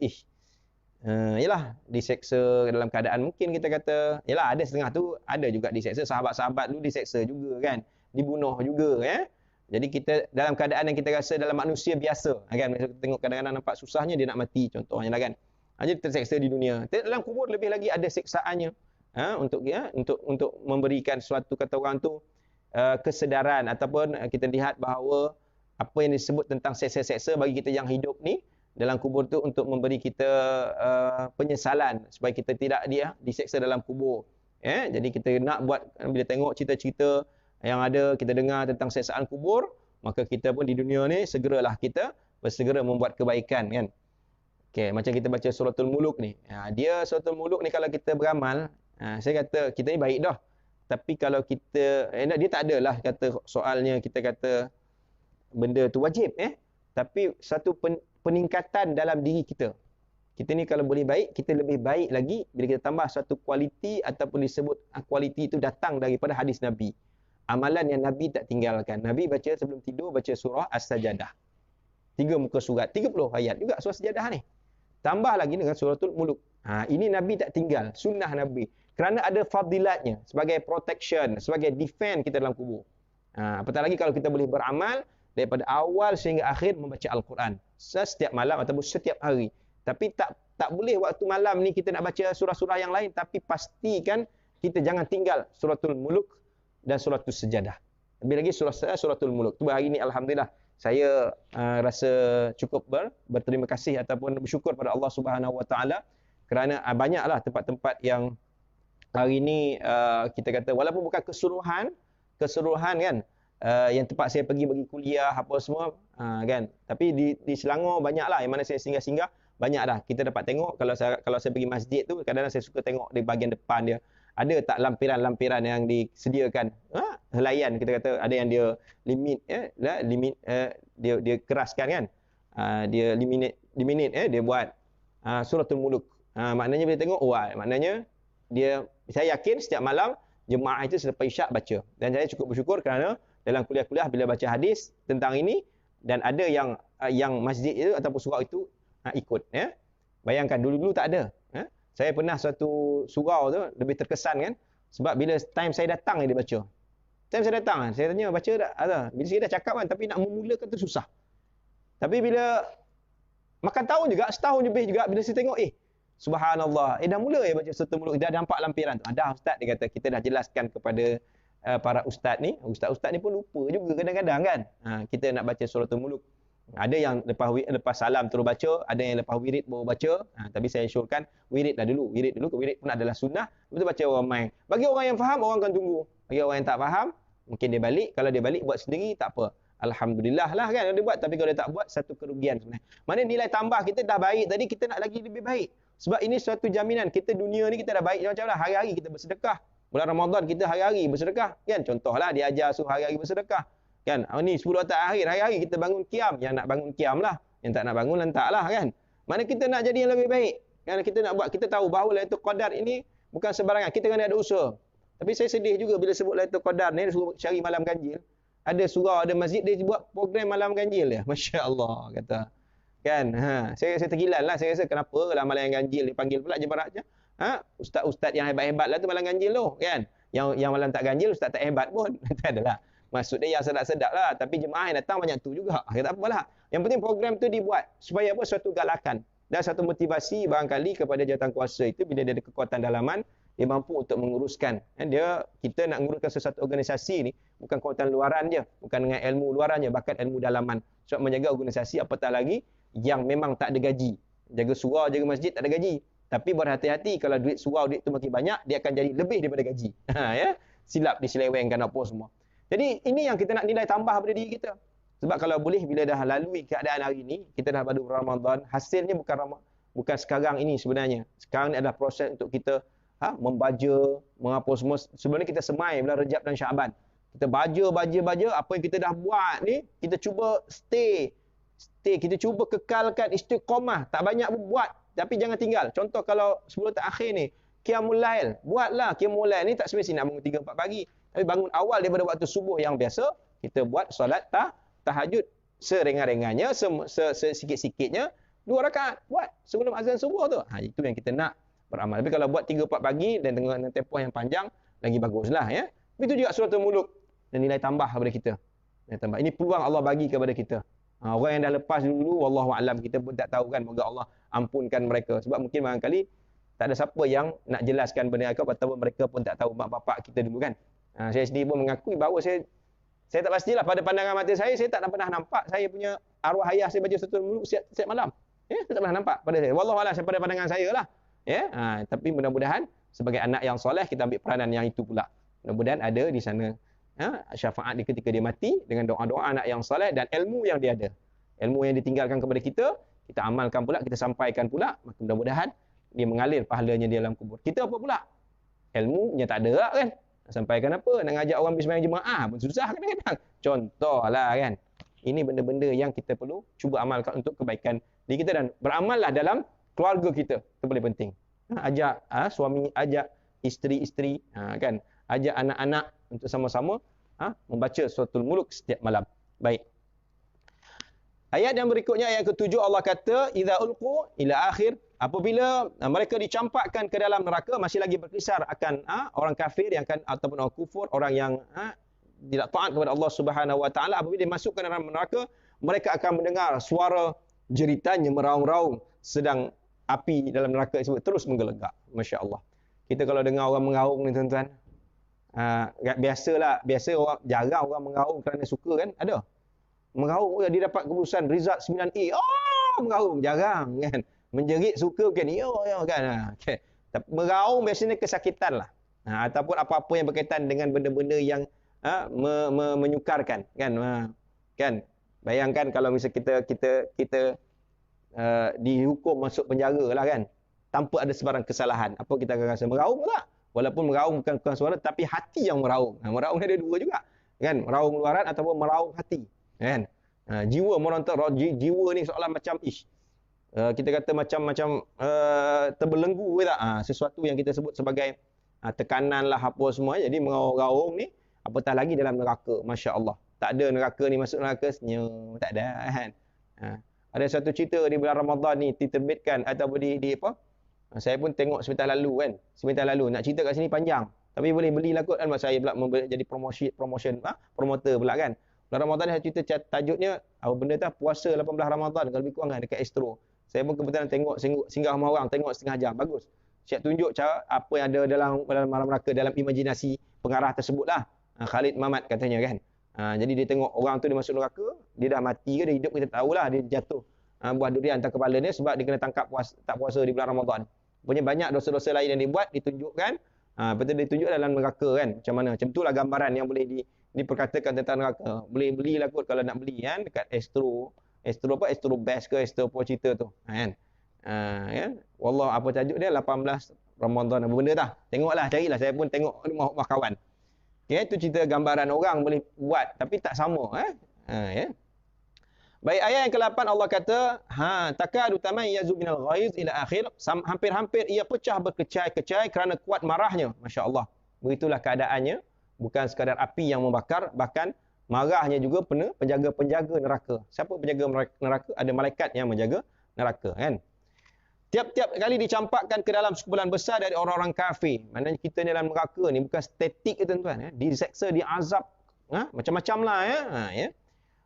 yalah diseksa dalam keadaan mungkin kita kata yalah ada setengah tu ada juga diseksa, sahabat-sahabat dulu diseksa juga kan, dibunuh juga Jadi kita dalam keadaan yang kita rasa dalam manusia biasa kan, kita tengok kadang-kadang nampak susahnya dia nak mati contohnya lah kan. Jadi terseksa di dunia. Dalam kubur lebih lagi ada siksaannya. Untuk memberikan suatu kata orang tu kesedaran ataupun kita lihat bahawa apa yang disebut tentang seksa-seksa bagi kita yang hidup ni dalam kubur tu untuk memberi kita penyesalan supaya kita tidak diseksa dalam kubur. Jadi kita nak buat bila tengok cerita-cerita yang ada kita dengar tentang siksaan kubur, maka kita pun di dunia ni segeralah kita bersegera membuat kebaikan kan. Okey, macam kita baca suratul muluk ni. Dia suratul muluk ni kalau kita beramal, saya kata kita ni baik dah. Tapi kalau kita dia tak adalah kata soalnya kita kata benda tu wajib tapi satu peningkatan dalam diri kita. Kita ni kalau boleh baik, kita lebih baik lagi bila kita tambah satu kualiti ataupun disebut kualiti itu datang daripada hadis Nabi. Amalan yang Nabi tak tinggalkan. Nabi baca sebelum tidur, baca surah As-Sajadah. 3 muka surat, 30 ayat juga surah Sajadah ni. Tambah lagi dengan suratul muluk. Ini Nabi tak tinggal, sunnah Nabi. Kerana ada fadilatnya sebagai protection, sebagai defend kita dalam kubur. Apatah lagi kalau kita boleh beramal daripada awal sehingga akhir membaca Al-Quran. Setiap malam ataupun setiap hari. Tapi tak boleh waktu malam ni kita nak baca surah-surah yang lain. Tapi pastikan kita jangan tinggal suratul muluk dan suratul Sajadah. Lebih lagi suratul muluk. Tu hari ni alhamdulillah saya rasa cukup berterima kasih ataupun bersyukur pada Allah Subhanahu wa taala kerana banyaklah tempat-tempat yang hari ni kita kata walaupun bukan keseluruhan kan yang tempat saya pergi bagi kuliah apa semua kan, tapi di Selangor banyaklah yang mana saya singgah-singgah banyak dah kita dapat tengok. Kalau saya pergi masjid tu kadang-kadang saya suka tengok di bahagian depan dia ada tak lampiran-lampiran yang disediakan helaian kita kata, ada yang dia limit dia keraskan kan, dia limit dia buat suratul muluk. Maknanya bila tengok maknanya saya yakin setiap malam jemaah itu selepas isyak baca. Dan saya cukup bersyukur kerana dalam kuliah-kuliah bila baca hadis tentang ini dan ada yang masjid itu ataupun surau itu ikut Bayangkan dulu-dulu tak ada. Saya pernah satu surau tu lebih terkesan kan sebab bila time saya datang dia baca. Time saya datang saya tanya baca tak? Bila saya dah cakap kan tapi nak memulakan tu susah. Tapi bila makan tahun juga, setahun lebih juga bila saya tengok subhanallah, dah mula baca suratul muluk, dah nampak lampiran tu. Dah ustaz dia kata kita dah jelaskan kepada para ustaz ni. Ustaz-ustaz ni pun lupa juga kadang-kadang kan. Kita nak baca suratul muluk. Ada yang lepas salam terus baca, ada yang lepas wirid baru baca. Tapi saya syorkan wirid dah dulu. Wirid pun adalah sunnah. Betul baca orang main. Bagi orang yang faham, orang akan tunggu. Bagi orang yang tak faham, mungkin dia balik. Kalau dia balik buat sendiri, tak apa. Alhamdulillah lah kan dia buat. Tapi kalau dia tak buat, satu kerugian sebenarnya. Mana nilai tambah kita dah baik tadi, kita nak lagi lebih baik. Sebab ini suatu jaminan. Kita dunia ni kita dah baik macam lah. Hari-hari kita bersedekah. Bulan Ramadan kita hari-hari bersedekah. Kan? Contohlah dia ajar suruh hari-hari bersedekah. Kan? Ni 10 waktu akhir, hari-hari kita bangun qiyam. Yang nak bangun qiyam lah. Yang tak nak bangun, lantaklah kan. Mana kita nak jadi yang lebih baik. Kan? Kita nak buat, kita tahu bahawa Lailatul Qadar ini bukan sembarangan. Kita kena ada usaha. Tapi saya sedih juga bila sebut Lailatul Qadar ni, suruh cari malam ganjil. Ada surau, ada masjid, dia buat program malam ganjil dia. Masya Allah, kata. Kan? Saya tergilan lah. Saya rasa kenapa lah malam ganjil dipanggil pula Jemaah je. Ustaz-ustaz yang hebat-hebat lah tu malam ganjil tu. Kan? Yang malam tak ganjil, ustaz tak hebat pun. Tak adalah. Maksud dia yang sedap-sedap lah. Tapi jemaah yang datang banyak tu juga. Tak apalah. Yang penting program tu dibuat. Supaya apa? Suatu galakan. Dan satu motivasi barangkali kepada jawatan kuasa itu bila dia ada kekuatan dalaman. dia mampu untuk menguruskan. Kita nak menguruskan sesuatu organisasi ni bukan kekuatan luaran je, bukan dengan ilmu luaran je, bahkan ilmu dalaman. Sebab menjaga organisasi apatah lagi yang memang tak ada gaji. Jaga surau, jaga masjid tak ada gaji. Tapi berhati-hati kalau duit surau duit tu makin banyak, dia akan jadi lebih daripada gaji. Ya, silap diselewengkan apa semua. Jadi ini yang kita nak nilai tambah pada diri kita. Sebab kalau boleh bila dah lalui keadaan hari ini, kita dah pada Ramadan, hasilnya bukan sekarang ini sebenarnya. Sekarang ni adalah proses untuk kita membaca, mengapa semua. Sebenarnya kita semai bulan Rejab dan Syaban. Kita baca, apa yang kita dah buat ni, kita cuba stay. Kita cuba kekalkan istiqamah. Tak banyak buat, tapi jangan tinggal. Contoh kalau 10 terakhir ni, Qiyamul Lail. Buatlah Qiyamul Lail ni tak semestinya nak bangun 3-4 pagi. Tapi bangun awal daripada waktu subuh yang biasa, kita buat solat tahajud seringan-ringannya, sesikit-sikitnya, 2 rakaat. Buat sebelum azan subuh tu. Itu yang kita nak beramal. Tapi kalau buat 3-4 pagi dan dengan tempoh yang panjang, lagi baguslah. Ya. Itu juga suratul muluk. Dan nilai tambah kepada kita. Nilai tambah. Ini peluang Allah bagi kepada kita. Orang yang dah lepas dulu, wallahualam, kita pun tak tahu kan. Moga Allah ampunkan mereka. Sebab mungkin barangkali tak ada siapa yang nak jelaskan benda mereka, ataupun mereka pun tak tahu mak bapak kita dulu kan. Saya sendiri pun mengakui bahawa saya tak pastilah pada pandangan mata saya tak pernah nampak saya punya arwah ayah saya baca suratul muluk setiap malam. Ya, saya tak pernah nampak pada saya. Wallahualam, pada pandangan saya lah. Ya, tapi mudah-mudahan sebagai anak yang soleh kita ambil peranan yang itu pula. Mudah-mudahan ada di sana syafaat di ketika dia mati dengan doa-doa anak yang soleh dan ilmu yang dia ada. Ilmu yang ditinggalkan kepada kita amalkan pula, kita sampaikan pula, maka mudah-mudahan dia mengalir pahalanya di dalam kubur. Kita apa pula? Ilmunya tak ada kan? Sampaikan apa? Nak ngajak orang pergi sembahyang jemaah pun susah kadang-kadang. Contohlah kan. Ini benda-benda yang kita perlu cuba amalkan untuk kebaikan diri kita dan beramallah dalam keluarga kita. Itu paling penting. Ajak suami, ajak isteri-isteri, kan? Ajak anak-anak untuk sama-sama membaca suratul muluk setiap malam. Baik. Ayat yang berikutnya, ayat ke-7, Allah kata, "Idza ulqu ila akhir", apabila mereka dicampakkan ke dalam neraka, masih lagi berkisar akan orang kafir yang akan ataupun orang kufur, orang yang tidak taat kepada Allah Subhanahu wa taala. Apabila dimasukkan dalam neraka, mereka akan mendengar suara jeritannya meraung-raung, sedang api dalam neraka tersebut terus menggelegak. Masya-Allah. Kita kalau dengar orang mengaung ni tuan-tuan, biasa orang jarang orang mengaung kerana suka kan? Ada. Mengaung dia dapat keputusan result 9A. Mengaung jarang kan. Menjerit suka kan. Kan. Okay. Mengaung biasanya kesakitan lah. Ataupun apa-apa yang berkaitan dengan benda-benda yang menyukarkan kan. Kan. Bayangkan kalau misalnya kita dihukum masuk penjara lah kan, tanpa ada sebarang kesalahan, apa kita akan rasa? Meraung tak? Walaupun meraung bukan suara, tapi hati yang meraung. Meraung ada dua juga kan, meraung luaran ataupun meraung hati kan. Jiwa meronta, jiwa ni seolah macam kita kata macam terbelenggu tak? Sesuatu yang kita sebut sebagai tekanan lah apa semua. Jadi meraung ni apatah lagi dalam neraka. Masya Allah, tak ada neraka ni masuk neraka senyum, tak ada kan. Ada satu cerita di bulan Ramadan ni diterbitkan ataupun di apa? Saya pun tengok sebentar lalu. Nak cerita kat sini panjang. Tapi boleh belilah kot kan, saya pula jadi promoter pula kan. Bulan Ramadan ni saya cerita tajuknya apa benda tu, puasa 18 Ramadan kalau lebih kurang kan, dekat Astro. Saya pun kebetulan tengok singgah rumah orang, tengok setengah jam. Bagus. Siap tunjuk cara apa yang ada dalam malam neraka, dalam imajinasi pengarah tersebutlah. Khalid Mamat katanya kan. Jadi dia tengok orang tu dia masuk neraka, dia dah mati ke dia hidup, kita tahulah dia jatuh buah durian atas kepala dia sebab dia kena tangkap tak puasa di bulan Ramadan. Punya banyak dosa-dosa lain yang dibuat, ditunjukkan, betul ditunjuk dalam neraka kan. Macam mana? Macam itulah gambaran yang boleh diperkatakan tentang neraka. Boleh belilah kot kalau nak beli kan dekat Astro apa, Astro Best ke Astro apa cerita tu kan. Kan? Wallah apa tajuk dia 18 Ramadan apa benda dah. Tengoklah, carilah, saya pun tengok rumah kawan. Okay, itu cerita gambaran orang boleh buat tapi tak sama ya. Baik, ayat yang ke-8 Allah kata, takadu tamayyazu minal ghaiz ila akhir, hampir-hampir ia pecah berkecai-kecai kerana kuat marahnya. Masya-Allah. Begitulah keadaannya, bukan sekadar api yang membakar, bahkan marahnya juga penjaga-penjaga neraka. Siapa penjaga neraka? Ada malaikat yang menjaga neraka kan. Tiap-tiap kali dicampakkan ke dalam sekumpulan besar dari orang-orang kafir. Maknanya kita ni dalam neraka ni bukan statik tuan-tuan. Diseksa, diazab. Macam-macam lah ya.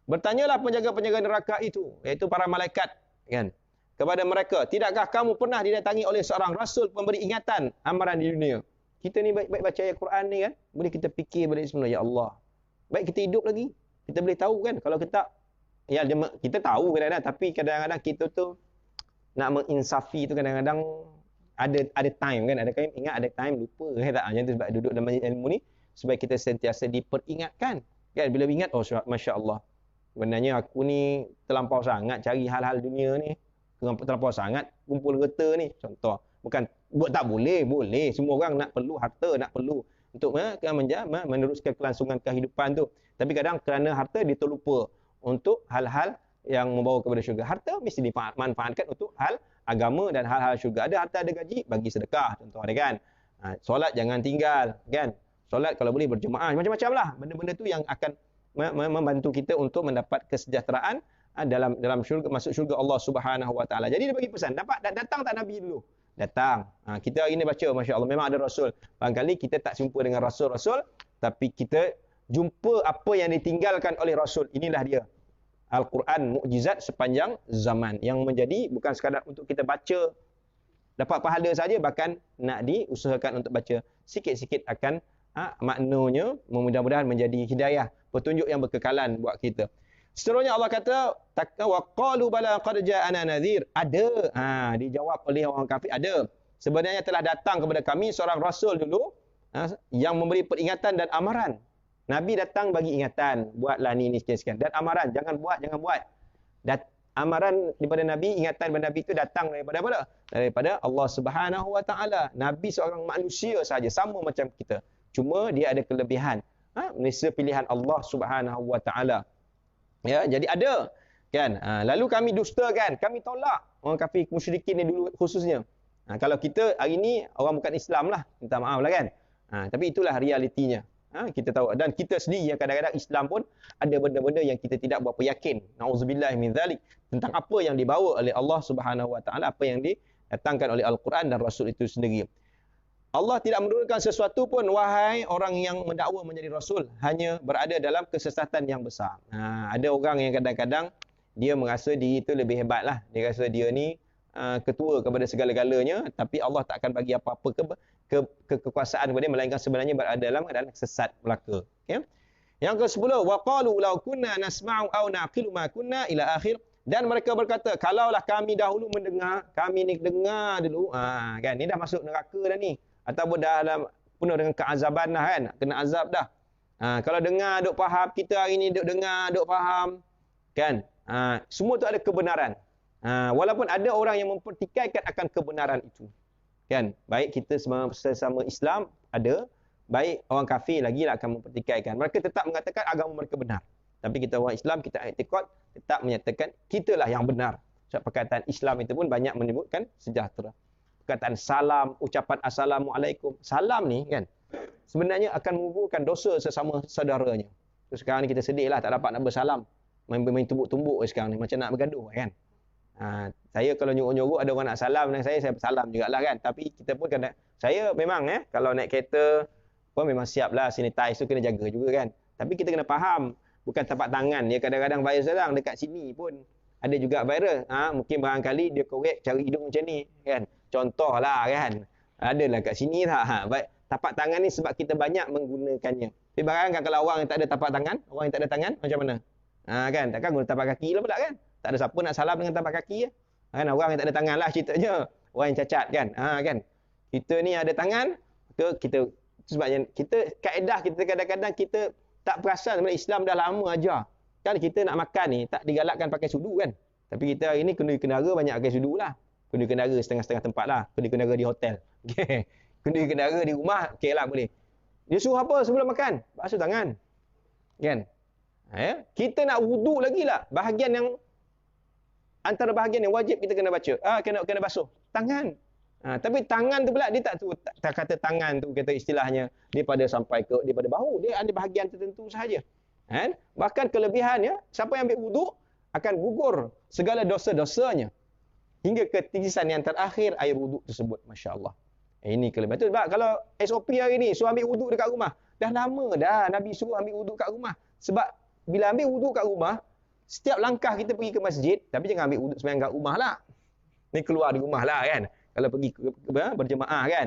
Bertanyalah penjaga-penjaga neraka itu, iaitu para malaikat kan, kepada mereka, tidakkah kamu pernah didatangi oleh seorang rasul pemberi ingatan amaran di dunia? Kita ni baik-baik baca ayat Quran ni kan, boleh kita fikir balik semula, ya Allah. Baik kita hidup lagi, kita boleh tahu kan. Kalau kita, ya kita tahu kadang-kadang, tapi kadang-kadang kita tu nak menginsafi tu kadang-kadang ada time kan, ingat ada time lupa kan tak. Macam tu sebab duduk dalam majlis ilmu ni supaya kita sentiasa diperingatkan kan. Bila ingat, oh masya-Allah, sebenarnya aku ni terlampau sangat cari hal-hal dunia ni, terlampau sangat kumpul harta ni contoh. Bukan buat tak boleh, semua orang nak perlu harta, nak perlu untuk meneruskan kelangsungan kehidupan tu. Tapi kadang kerana harta dia terlupa untuk hal-hal yang membawa kepada syurga. Harta mesti dimanfaatkan untuk hal agama dan hal-hal syurga. Ada harta, ada gaji, bagi sedekah contoh dia kan. Solat jangan tinggal kan. Solat kalau boleh berjemaah, macam-macam lah. Benda-benda tu yang akan membantu kita untuk mendapat kesejahteraan dalam syurga, masuk syurga Allah Subhanahu Wa Taala. Jadi dia bagi pesan, datang tak Nabi dulu? Datang. Kita hari ni baca, masya-Allah, memang ada rasul. Barangkali kita tak jumpa dengan rasul-rasul, tapi kita jumpa apa yang ditinggalkan oleh rasul. Inilah dia Al-Quran, mukjizat sepanjang zaman, yang menjadi bukan sekadar untuk kita baca dapat pahala saja, bahkan nak diusahakan untuk baca sikit-sikit akan maknanya, mudah-mudahan menjadi hidayah, petunjuk yang berkekalan buat kita. Seterusnya Allah kata, wa qalu bala qad ja'ana nadhir. Ada, dijawab oleh orang kafir, ada. Sebenarnya telah datang kepada kami seorang rasul dulu yang memberi peringatan dan amaran. Nabi datang bagi ingatan, buatlah ni sekian-sekian, dan amaran, jangan buat. Amaran daripada Nabi, ingatan daripada Nabi itu datang daripada apa? Daripada Allah Subhanahu Wa Taala. Nabi seorang manusia saja, sama macam kita. Cuma dia ada kelebihan. Manusia pilihan Allah Subhanahu Wa Taala. Ya, jadi ada kan. Lalu kami dustakan, kami tolak orang kafir musyrikin ni dulu khususnya. Kalau kita hari ni orang bukan Islam lah, minta maaf lah kan. Tapi itulah realitinya. Kita tahu, dan kita sendiri yang kadang-kadang Islam pun ada benda-benda yang kita tidak berapa yakin. Nauzubillah min zalik, tentang apa yang dibawa oleh Allah Subhanahu Wa Taala, apa yang didatangkan oleh Al-Quran dan Rasul itu sendiri. Allah tidak menurunkan sesuatu pun, wahai orang yang mendakwa menjadi rasul, hanya berada dalam kesesatan yang besar. Ada orang yang kadang-kadang dia merasa diri itu lebih hebat lah. Dia rasa dia ni ketua kepada segala-galanya, tapi Allah tak akan bagi apa-apa kekuasaan kepada dia, melainkan sebenarnya berada dalam keadaan sesat belaka. Okay? Yang ke-10, wa qalu law kunna nasma'u aw naqilu ma kunna ila akhir. Dan mereka berkata, kalaulah kami dahulu mendengar, kami ni dengar dulu, kan, ni dah masuk neraka dah ni, ataupun dah dalam penuh dengan keazaban dah kan, kena azab dah. Kalau dengar, duk faham, kita hari ni duk dengar, duk faham, kan, semua tu ada kebenaran. Walaupun ada orang yang mempertikaikan akan kebenaran itu, kan, baik kita sesama Islam ada, baik orang kafir lagi lah akan mempertikaikan. Mereka tetap mengatakan agama mereka benar, tapi kita orang Islam, kita i'tiqad tetap menyatakan kitalah yang benar. Sebab perkataan Islam itu pun banyak menyebutkan sejahtera. Perkataan salam, ucapan assalamualaikum, salam ni kan sebenarnya akan menggugurkan dosa sesama saudaranya. Terus sekarang ni kita sedih lah tak dapat nak bersalam, main tumbuk-tumbuk sekarang ni, macam nak bergaduh kan. Saya kalau nyuruh-nyuruh ada orang nak salam dengan saya salam jugalah kan. Tapi kita pun kena, saya memang kalau naik kereta pun memang siap lah, sanitize tu kena jaga juga kan. Tapi kita kena faham, bukan tapak tangan ya, kadang-kadang virus sedang dekat sini pun ada juga virus. Mungkin barangkali dia korek cari hidung macam ni kan. Contohlah kan. Adalah kat sini tak. Baik, tapak tangan ni sebab kita banyak menggunakannya. Tapi bayangkan kalau orang yang tak ada tapak tangan, orang yang tak ada tangan macam mana? Kan, takkan guna tapak kaki lah pula kan. Tak ada siapa nak salam dengan tapak kaki kan, orang yang tak ada tangan lah ceritanya. Orang yang cacat kan. Kan. Kita ni ada tangan, kita sebabnya kita kaedah kita kadang-kadang kita tak perasan sebenarnya Islam dah lama ajar. Kan kita nak makan ni tak digalakkan pakai sudu kan. Tapi kita hari ni kendi kendara banyak pakai sudu lah. Kendi kendara setengah-setengah tempat lah. Kendi kendara di hotel. Okay. Kendi kendara di rumah, okey lah boleh. Dia suruh apa sebelum makan? Basuh tangan. Kan? Kita nak wuduk lagi lah. Bahagian yang antara bahagian yang wajib kita kena baca. Kena basuh tangan. Tapi tangan tu pula dia tak kata tangan tu kata istilahnya daripada sampai ke daripada bahu. Dia ada bahagian tertentu sahaja. Kan? Bahkan kelebihannya, siapa yang ambil wuduk akan gugur segala dosa-dosanya hingga ke titisan yang terakhir air wuduk tersebut. Masya-Allah. Ini kelebihan. Betul sebab kalau SOP hari ni suruh ambil wuduk dekat rumah, dah lama dah Nabi suruh ambil wuduk kat rumah. Sebab bila ambil wuduk kat rumah, setiap langkah kita pergi ke masjid, tapi jangan ambil wuduk sembahyang kat rumah lah. Ni keluar di rumah lah kan. Kalau pergi berjemaah kan.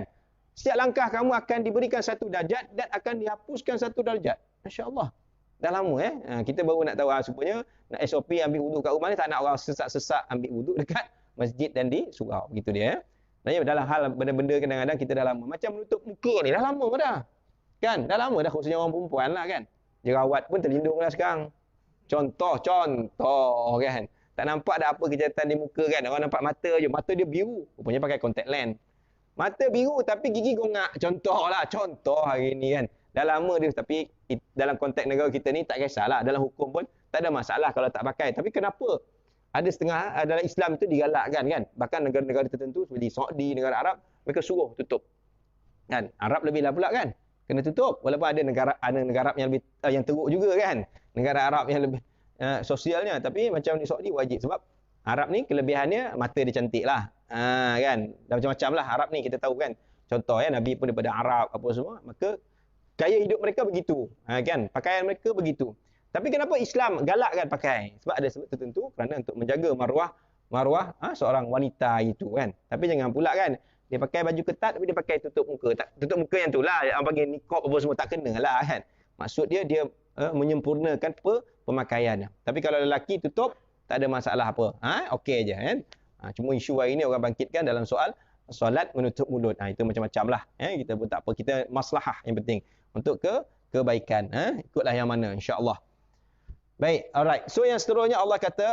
Setiap langkah kamu akan diberikan satu darjat dan akan dihapuskan satu darjat. Masya-Allah. Dah lama kita baru nak tahu supaya nak SOP ambil wuduk kat rumah ni, tak nak orang sesak-sesak ambil wuduk dekat masjid dan di surau. Begitu dia. Maksudnya dalam hal benda-benda kadang-kadang kita dah lama. Macam menutup muka ni dah lama dah. Kan? Dah lama dah, khususnya orang perempuan lah kan. Jerawat pun terlindung dah sekarang. Contoh kan. Tak nampak dah apa kejahatan di muka kan. Orang nampak mata je. Mata dia biru. Rupanya pakai contact lens. Mata biru tapi gigi gongak. Contoh hari ni kan. Dah lama dia, tapi dalam konteks negara kita ni tak kisahlah. Dalam hukum pun tak ada masalah kalau tak pakai. Tapi kenapa ada setengah dalam Islam itu digalakkan kan? Bahkan negara-negara tertentu seperti Saudi, negara Arab, mereka suruh tutup. Kan? Arab lebihlah pula kan. Kena tutup. Walaupun ada negara Arab yang lebih yang teruk juga kan. Negara Arab yang lebih sosialnya, tapi macam di Saudi wajib sebab Arab ni kelebihannya mata dia cantik lah. Kan? Dan macam-macam lah Arab ni kita tahu kan. Contoh Nabi pun daripada Arab apa semua, maka gaya hidup mereka begitu, kan? Pakaian mereka begitu. Tapi kenapa Islam galakkan pakai? Sebab ada sebab tertentu, kerana untuk menjaga maruah seorang wanita itu kan. Tapi jangan pula kan, dia pakai baju ketat tapi dia pakai tutup muka. Tutup muka yang itulah, yang panggil niqab apa semua tak kena lah kan. Maksud dia menyempurnakan pemakaiannya. Tapi kalau lelaki tutup, tak ada masalah apa. Okey je kan. Cuma isu hari ini orang bangkitkan dalam soal solat menutup mulut. Itu macam-macam lah. Kita pun tak apa. Kita maslahah yang penting. Untuk kebaikan. Ikutlah yang mana insya-Allah. Baik, alright. So yang seterusnya Allah kata,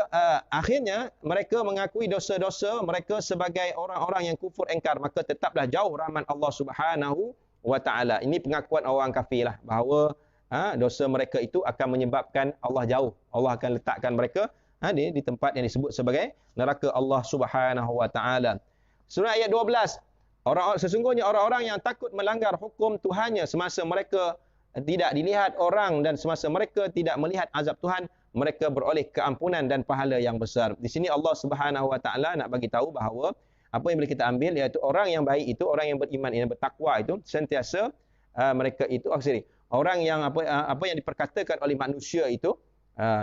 akhirnya mereka mengakui dosa-dosa mereka sebagai orang-orang yang kufur engkar, maka tetaplah jauh rahmat Allah Subhanahu wa taala. Ini pengakuan orang kafir lah, bahawa dosa mereka itu akan menyebabkan Allah jauh. Allah akan letakkan mereka di tempat yang disebut sebagai neraka Allah Subhanahu wa taala. Surah ayat 12. Sesungguhnya orang-orang yang takut melanggar hukum Tuhannya semasa mereka tidak dilihat orang dan semasa mereka tidak melihat azab Tuhan, mereka beroleh keampunan dan pahala yang besar. Di sini Allah Subhanahu wa taala nak bagi tahu bahawa apa yang boleh kita ambil iaitu orang yang baik itu, orang yang beriman, yang bertakwa itu sentiasa mereka itu orang yang apa yang diperkatakan oleh manusia itu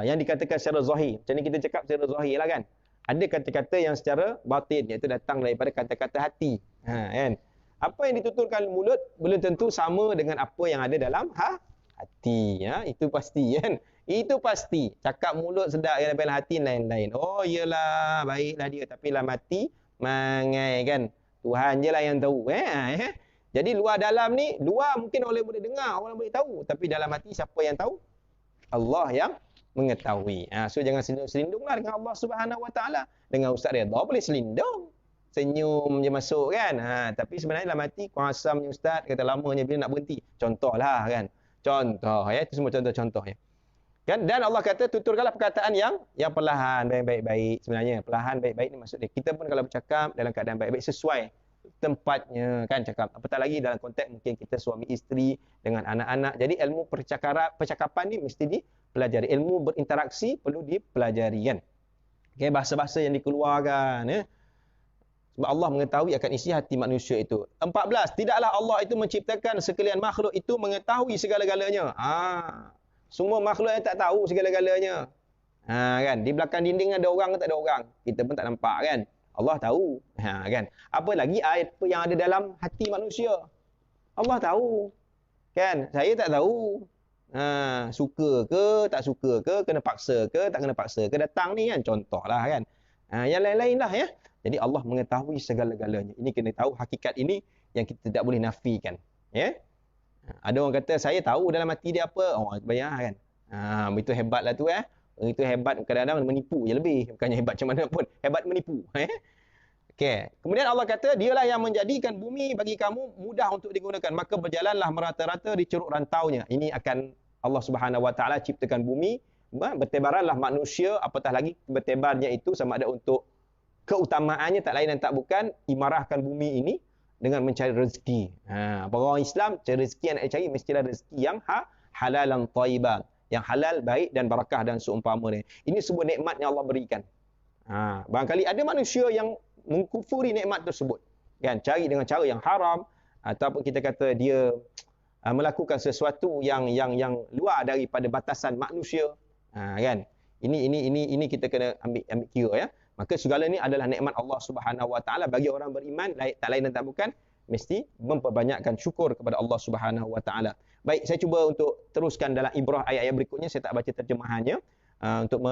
yang dikatakan secara zahir. Macam ni kita cakap secara zahir lah kan. Ada kata-kata yang secara batin, iaitu datang daripada kata-kata hati. Kan? Apa yang dituturkan mulut belum tentu sama dengan apa yang ada dalam hati. Itu pasti kan. Itu pasti. Cakap mulut sedap yang dalam hati lain-lain. Oh iyalah, baiklah dia. Tapi dalam hati, mangai kan. Tuhan je lah yang tahu. Jadi luar dalam ni, luar mungkin orang boleh dengar, orang boleh tahu. Tapi dalam hati siapa yang tahu? Allah yang mengetahui. So jangan selindunglah dengan Allah Subhanahu wa taala. Dengan Ustaz Redha boleh selindung. Senyum je masuk kan. Tapi sebenarnya dalam hati kuasamnya Ustaz kata lamanya bila nak berhenti. Contohlah kan. Contoh itu semua contoh-contoh ya. Kan, dan Allah kata tuturkanlah perkataan yang perlahan, baik-baik. Sebenarnya perlahan baik-baik ni maksud dia. Kita pun kalau bercakap dalam keadaan baik-baik sesuai tempatnya kan cakap. Apatah lagi dalam konteks mungkin kita suami isteri dengan anak-anak. Jadi ilmu percakapan ni mesti dipelajari. Ilmu berinteraksi perlu dipelajari kan. Okay, bahasa-bahasa yang dikeluarkan sebab Allah mengetahui akan isi hati manusia itu. 14. Tidaklah Allah itu menciptakan sekalian makhluk itu mengetahui segala-galanya. Semua makhluk yang tak tahu segala-galanya. Kan, di belakang dinding ada orang ke tak ada orang? Kita pun tak nampak kan. Allah tahu. Kan. Apa lagi apa yang ada dalam hati manusia? Allah tahu. Kan? Saya tak tahu. Suka ke, tak suka ke, kena paksa ke, tak kena paksa ke datang ni kan. Contohlah kan. Yang lain-lain lah ya. Jadi Allah mengetahui segala-galanya. Ini kena tahu hakikat ini yang kita tidak boleh nafikan. Ya. Ada orang kata saya tahu dalam hati dia apa. Bayar kan. Itu hebatlah tu Itu hebat kadang-kadang menipu je lebih. Bukannya hebat macam mana pun. Hebat menipu. Okay. Kemudian Allah kata, dialah yang menjadikan bumi bagi kamu mudah untuk digunakan. Maka berjalanlah merata-rata di ceruk rantaunya. Ini akan Allah Subhanahu Wa Taala ciptakan bumi. Bertebaranlah manusia. Apatah lagi bertebarnya itu sama ada untuk keutamaannya tak lain dan tak bukan. Imarahkan bumi ini dengan mencari rezeki. Orang Islam, cari rezeki yang nak cari mestilah rezeki yang halalan thayyibah. Yang halal, baik dan barakah dan seumpama dia. Ini sebuah nikmat yang Allah berikan. Barangkali ada manusia yang mengkufuri nikmat tersebut. Kan? Cari dengan cara yang haram. Ataupun kita kata dia melakukan sesuatu yang luar daripada batasan manusia. Kan? Ini kita kena ambil kira ya. Maka segala ini adalah nikmat Allah Subhanahu Wa Taala bagi orang beriman, tak lain dan tak bukan mesti memperbanyakkan syukur kepada Allah Subhanahu Wa Taala. Baik, saya cuba untuk teruskan dalam ibrah ayat-ayat berikutnya. Saya tak baca terjemahannya untuk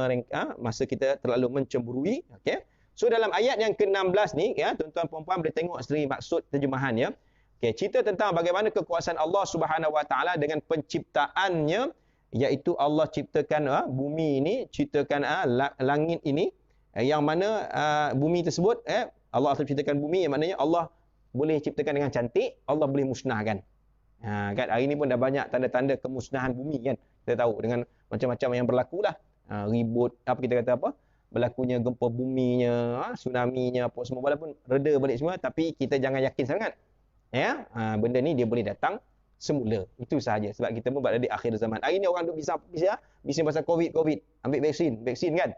masa kita terlalu mencemburui. Okey. So dalam ayat yang ke-16 ni, ya, tuan-tuan puan-puan boleh tengok sendiri maksud terjemahannya. Okey, cerita tentang bagaimana kekuasaan Allah Subhanahu Wa Taala dengan penciptaannya, iaitu Allah ciptakan bumi ini, ciptakan langit ini, yang mana bumi tersebut, Allah ciptakan bumi, yang maknanya Allah boleh ciptakan dengan cantik, Allah boleh musnahkan. Kan hari ni pun dah banyak tanda-tanda kemusnahan bumi kan. Kita tahu dengan macam-macam yang berlaku lah. Ribut, apa kita kata apa? Berlakunya gempa buminya, tsunami-nya, apa semua, walaupun reda balik semua, tapi kita jangan yakin sangat. Ya, benda ni dia boleh datang semula. Itu sahaja, sebab kita pun berada di akhir zaman. Hari ni orang duk bising pasal COVID, ambil vaksin kan.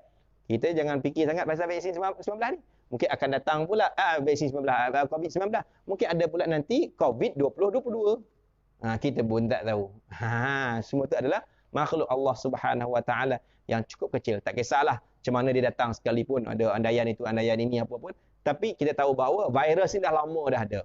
Kita jangan fikir sangat pasal vaksin 19 ni. Mungkin akan datang pula vaksin 19, COVID-19. Mungkin ada pula nanti COVID 2022. Kita pun tak tahu. Semua itu adalah makhluk Allah Subhanahu Wa Taala yang cukup kecil. Tak kisahlah macam mana dia datang sekalipun, ada andaian itu, andaian ini, apa pun. Tapi kita tahu bahawa virus ni dah lama dah ada.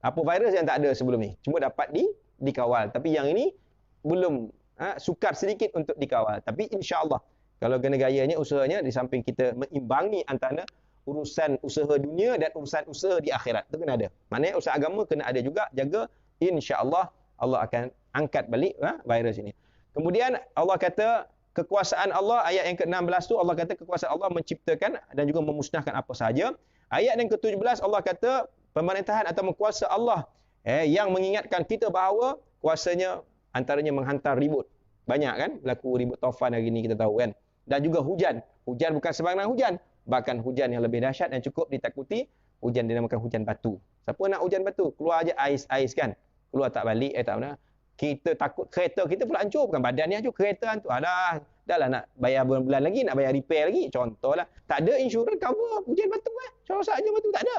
Apa virus yang tak ada sebelum ni? Cuma dapat dikawal. Tapi yang ini belum sukar sedikit untuk dikawal. Tapi insya-Allah kalau gana gayanya, usahanya, di samping kita mengimbangi antara urusan usaha dunia dan urusan usaha di akhirat. Itu kena ada. Maknanya usaha agama kena ada juga, jaga, insya-Allah Allah akan angkat balik virus ini. Kemudian Allah kata kekuasaan Allah, ayat yang ke-16 tu Allah kata kekuasaan Allah menciptakan dan juga memusnahkan apa sahaja. Ayat yang ke-17 Allah kata pemerintahan atau kuasa Allah yang mengingatkan kita bahawa kuasanya antaranya menghantar ribut. Banyak kan berlaku ribut taufan hari ni, kita tahu kan. Dan juga hujan. Hujan bukan sembarang hujan, bahkan hujan yang lebih dahsyat yang cukup ditakuti, hujan dinamakan hujan batu. Siapa nak hujan batu? Keluar aja ais kan. Keluar tak balik, tak mana. Kita takut kereta kita pula hancur, bukan badan ni hancur, kereta hancur. Dah lah nak bayar bulan-bulan lagi, nak bayar repair lagi. Contohlah, tak ada insurans cover hujan batu Contoh saja batu tak ada.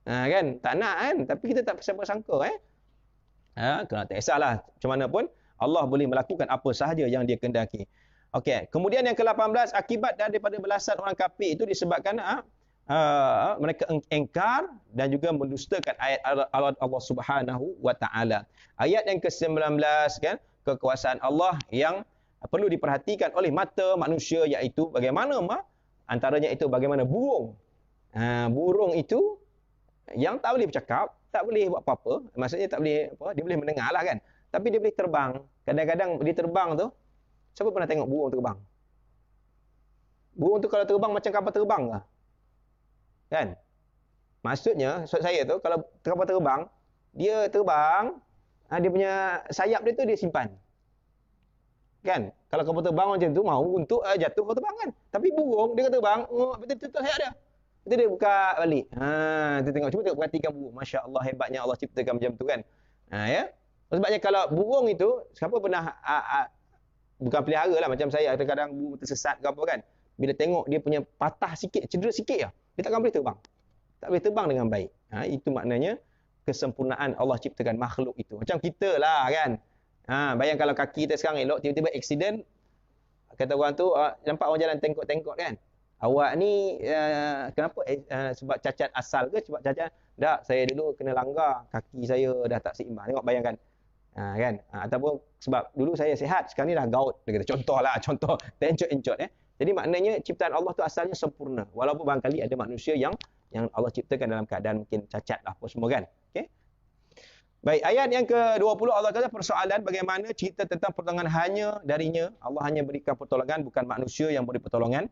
Kan, tak nak kan, tapi kita tak sangka kena tak kisahlah macam mana pun Allah boleh melakukan apa sahaja yang dia kehendaki. Okey, kemudian yang ke-18, akibat daripada belasan orang kafir itu disebabkan mereka engkar dan juga mendustakan ayat Allah Subhanahu Wa Taala. Ayat yang ke-19 kan, kekuasaan Allah yang perlu diperhatikan oleh mata manusia, iaitu bagaimana antaranya itu bagaimana burung. Burung itu yang tak boleh bercakap, tak boleh buat apa-apa, maksudnya tak boleh dia boleh mendengar lah kan, tapi dia boleh terbang. Kadang-kadang dia terbang tu, siapa pernah tengok burung terbang? Burung tu kalau terbang macam kapal terbang ke? Kan? Maksudnya saya tu kalau kapal terbang, dia terbang, dia punya sayap dia tu dia simpan. Kan? Kalau kapal terbang macam tu mau untuk jatuh kapal terbang kan. Tapi burung dia terbang, betul-betul sayap dia. Itu dia buka balik. Kita tengok, cuba tengok, perhatikan burung. Masya-Allah, hebatnya Allah ciptakan macam tu kan. Ya. Sebabnya kalau burung itu, siapa pernah bukan pelihara lah macam saya, kadang-kadang burung tersesat ke apa kan. Bila tengok dia punya patah sikit, cedera sikit dia takkan boleh terbang. Tak boleh terbang dengan baik. Itu maknanya kesempurnaan Allah ciptakan makhluk itu. Macam kita lah kan. Bayang kalau kaki kita sekarang elok, tiba-tiba aksiden, kata orang tu, nampak orang jalan tengkok-tengkok kan. Awak ni kenapa? Sebab cacat asal ke? Sebab cacat? Tak, saya dulu kena langgar, kaki saya dah tak seimbang. Tengok, bayangkan. Kan? Ataupun sebab dulu saya sihat, sekarang ni dah gout. Dia kata, contoh, tencot-encot. Jadi maknanya ciptaan Allah tu asalnya sempurna. Walaupun barangkali ada manusia yang Allah ciptakan dalam keadaan mungkin cacat lah, apa semua kan. Okay? Baik, ayat yang ke-20 Allah kata persoalan bagaimana cerita tentang pertolongan hanya darinya. Allah hanya berikan pertolongan, bukan manusia yang beri pertolongan.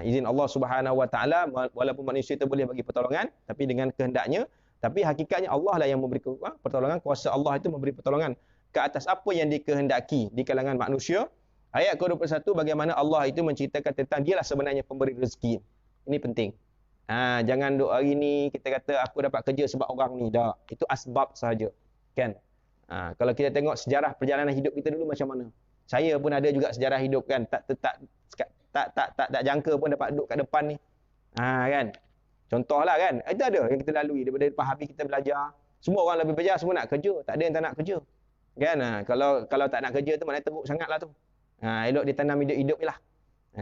Izin Allah Subhanahu Wa Taala, walaupun manusia itu boleh bagi pertolongan, tapi dengan kehendaknya. Tapi hakikatnya Allah lah yang memberi pertolongan. Kuasa Allah itu memberi pertolongan ke atas apa yang dikehendaki di kalangan manusia. Ayat ke-21, bagaimana Allah itu menceritakan tentang dialah sebenarnya pemberi rezeki. Ini penting. Jangan duk hari ni kita kata aku dapat kerja sebab orang ni. Dah, itu asbab sahaja. Kan? Kalau kita tengok sejarah perjalanan hidup kita dulu macam mana. Saya pun ada juga sejarah hidup kan. Tak jangka pun dapat duduk kat depan ni. Kan? Contohlah kan. Itu ada yang kita lalui. Daripada lepas habis kita belajar. Semua orang lebih belajar, semua nak kerja. Tak ada yang tak nak kerja. Kan? Kalau tak nak kerja tu maknanya teruk sangat lah tu. Elok dia tanam hidup je lah.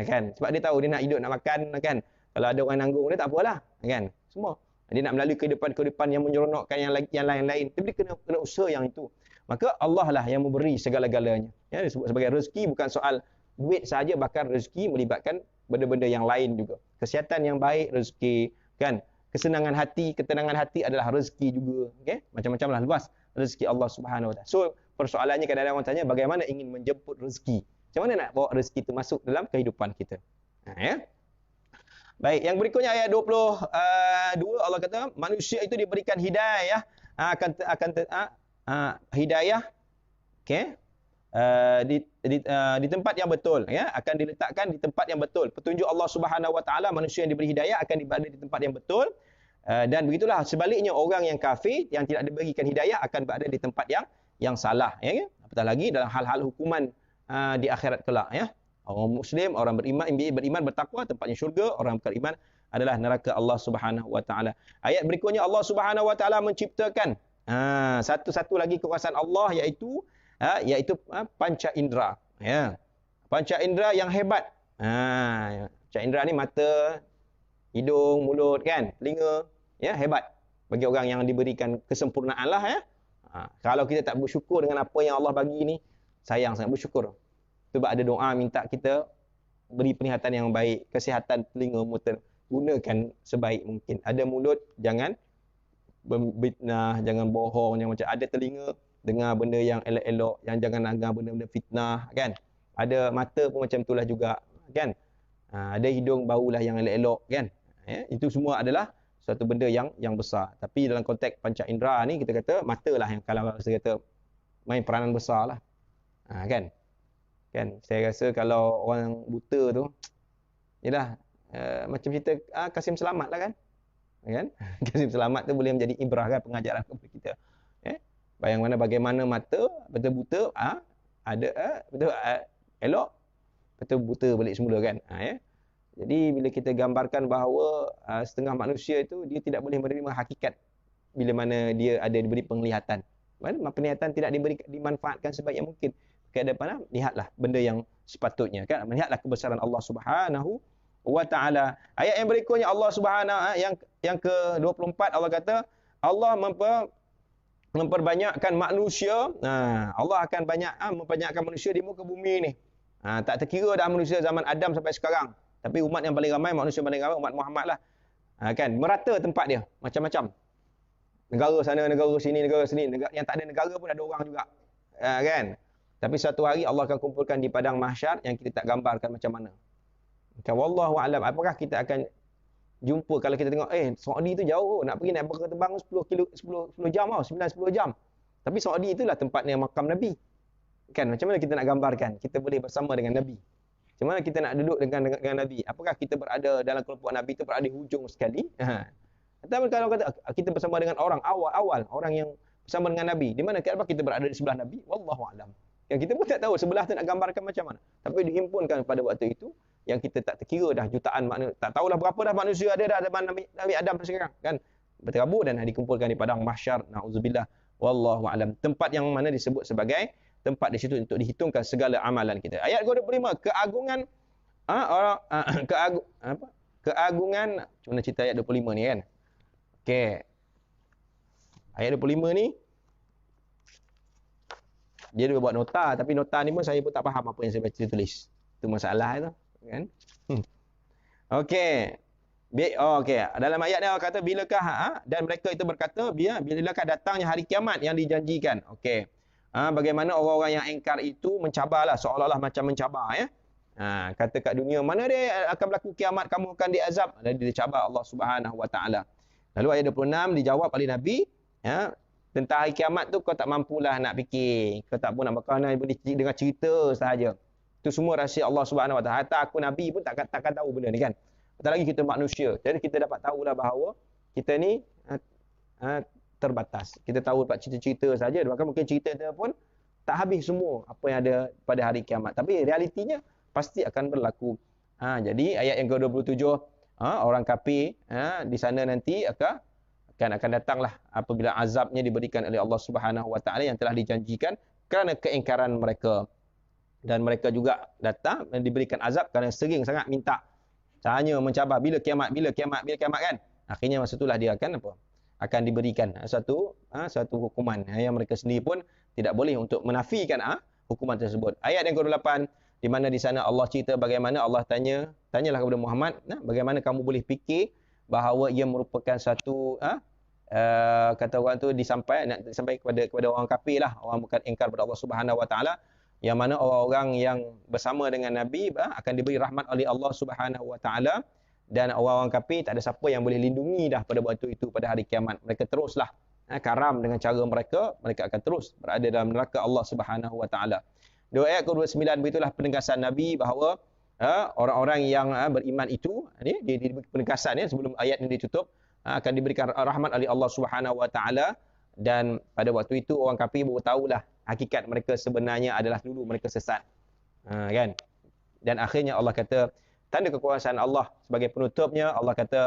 Kan? Sebab dia tahu dia nak hidup, nak makan kan. Kalau ada orang nanggung dia tak apalah. Kan? Semua. Dia nak melalui kehidupan-kehidupan yang menyeronokkan yang lain-lain. Tapi dia kena usaha yang itu. Maka Allah lah yang memberi segala-galanya. Ya, disebut sebagai rezeki bukan soal duit saja, bahkan rezeki melibatkan benda-benda yang lain juga. Kesihatan yang baik rezeki, kan? Kesenangan hati, ketenangan hati adalah rezeki juga. Okay? Macam-macam lah luas rezeki Allah Subhanahu Wa Taala. So persoalannya kadang-kadang orang tanya bagaimana ingin menjemput rezeki. Macam mana nak bawa rezeki itu masuk dalam kehidupan kita. Ya. Baik, yang berikutnya ayat 22 Allah kata manusia itu diberikan hidayah hidayah di tempat yang betul, ya, akan diletakkan di tempat yang betul. Petunjuk Allah Subhanahu Wa Taala, manusia yang diberi hidayah akan berada di tempat yang betul, dan begitulah sebaliknya orang yang kafir yang tidak diberikan hidayah akan berada di tempat yang salah, ya. Apatah lagi dalam hal-hal hukuman di akhirat kelak, ya. Orang Muslim, orang beriman bertakwa, tempatnya syurga. Orang beriman adalah neraka Allah Subhanahu Wa Taala. Ayat berikutnya Allah Subhanahu Wa Taala menciptakan satu lagi kekuasaan Allah, iaitu panca indera. Ya. Panca indera yang hebat. Panca indera ni mata, hidung, mulut, kan, telinga, ya, hebat. Bagi orang yang diberikan kesempurnaan lah, ya. Kalau kita tak bersyukur dengan apa yang Allah bagi ni, sayang sangat bersyukur. Sebab ada doa minta kita beri penglihatan yang baik, kesihatan telinga, mata, gunakan sebaik mungkin. Ada mulut, jangan fitnah, jangan bohong, jangan macam. Ada telinga, dengar benda yang elok-elok, yang jangan dengar benda-benda fitnah, kan. Ada mata pun macam itulah juga, kan. Ada hidung, baulah yang elok-elok, kan. Ya, itu semua adalah satu benda yang besar. Tapi dalam konteks panca indera ni kita kata mata lah yang kalau saya kata main peranan besar lah. Kan. Kan, saya rasa kalau orang buta tu, yalah, macam cerita Kasim Selamat lah, kan? Kasim Selamat tu boleh menjadi ibrah, kan, pengajaran kepada kita. Bayang mana bagaimana mata betul buta, ada betul elok, betul buta balik semula, kan? Ya. Jadi bila kita gambarkan bahawa setengah manusia itu dia tidak boleh menerima hakikat bila mana dia ada diberi penglihatan. Mana penglihatan tidak dimanfaatkan sebaik yang mungkin. Kedepan, lihatlah benda yang sepatutnya, kan, melihatlah kebesaran Allah Subhanahu Wa Taala. Ayat yang berikutnya Allah Subhanahu yang ke-24 Allah kata Allah memperbanyakkan manusia. Allah akan memperbanyakkan manusia di muka bumi ni. Tak terkira dah manusia zaman Adam sampai sekarang. Tapi umat yang paling ramai, manusia paling ramai umat Muhammad lah. Kan, merata tempat dia, macam-macam. Negara sana, negara sini, yang tak ada negara pun ada orang juga. Kan? Tapi satu hari Allah akan kumpulkan di padang mahsyar yang kita tak gambarkan macam mana. Maka wallahu alam, apakah kita akan jumpa kalau kita tengok Saudi tu jauh, nak pergi naik kapal terbang 10 jam, 9-10 jam. Tapi Saudi itulah tempatnya makam Nabi. Kan, macam mana kita nak gambarkan kita boleh bersama dengan Nabi? Macam mana kita nak duduk dengan Nabi? Apakah kita berada dalam kelompok Nabi itu berada di hujung sekali? Atau kalau kata kita bersama dengan orang awal, orang yang bersama dengan Nabi, di mana kita berada di sebelah Nabi? Wallahu alam. Yang kita pun tak tahu sebelah tu nak gambarkan macam mana. Tapi dihimpunkan pada waktu itu yang kita tak terkira dah jutaan manusia, tak tahulah berapa dah manusia ada dah zaman Nabi Adam sekarang, kan, berterabur dan dikumpulkan di padang mahsyar. Nauzubillah, wallahu alam. Tempat yang mana disebut sebagai tempat di situ untuk dihitungkan segala amalan kita. Ayat 25, keagungan keagungan, macam mana cerita ayat 25 ni, kan. Okey. Ayat 25 ni dia buat nota, tapi nota ni pun saya pun tak faham apa yang saya baca tulis. Itu masalah itu, kan. Okey. Okey. Dalam ayat ni Allah kata bilakah dan mereka itu berkata bilakah datangnya hari kiamat yang dijanjikan. Okey. Bagaimana orang-orang yang engkar itu mencabarlah, seolah-olah macam mencabar, ya. Kata kat dunia, mana dia akan berlaku kiamat, kamu akan diazab. Dan dicabar Allah Subhanahu Wa Taala. Lalu ayat 26 dijawab oleh Nabi, ya. Tentang hari kiamat tu kau tak mampulah nak fikir. Kau tak pun nak bakal boleh dengar cerita sahaja. Itu semua rahsia Allah Subhanahu Wa Taala. Hatta aku Nabi pun takkan tahu benda ni, kan. Apatah lagi kita manusia. Jadi kita dapat tahulah bahawa kita ni terbatas. Kita tahu dapat cerita-cerita saja. Bahkan mungkin cerita tu pun tak habis semua apa yang ada pada hari kiamat. Tapi realitinya pasti akan berlaku. Jadi ayat yang ke-27, orang kafir di sana nanti akan datanglah apabila azabnya diberikan oleh Allah Subhanahu Wa Taala yang telah dijanjikan kerana keingkaran mereka. Dan mereka juga datang dan diberikan azab kerana sering sangat minta. Tanya mencabar bila kiamat, kan. Akhirnya masa itulah dia akan apa? Akan diberikan satu hukuman yang mereka sendiri pun tidak boleh untuk menafikan hukuman tersebut. Ayat yang ke-8 di mana di sana Allah cerita bagaimana Allah tanyalah kepada Muhammad, bagaimana kamu boleh fikir bahawa ia merupakan satu kata orang tu nak sampai kepada orang kafir lah, orang bukan ingkar kepada Allah Subhanahu Wa Taala, yang mana orang-orang yang bersama dengan Nabi akan diberi rahmat oleh Allah Subhanahu Wa Taala, dan orang-orang kafir tak ada siapa yang boleh lindungi dah pada waktu itu pada hari kiamat. Mereka teruslah karam dengan cara mereka akan terus berada dalam neraka Allah Subhanahu Wa Taala. Di ayat ke-29 begitulah penegasan Nabi bahawa orang-orang yang beriman itu dia diberi penegasan sebelum ayat ini ditutup, akan diberikan rahmat oleh Allah Subhanahu Wa Taala, dan pada waktu itu orang kafir baru tahulah hakikat mereka sebenarnya adalah dulu mereka sesat. Kan? Dan akhirnya Allah kata tanda kekuasaan Allah sebagai penutupnya, Allah kata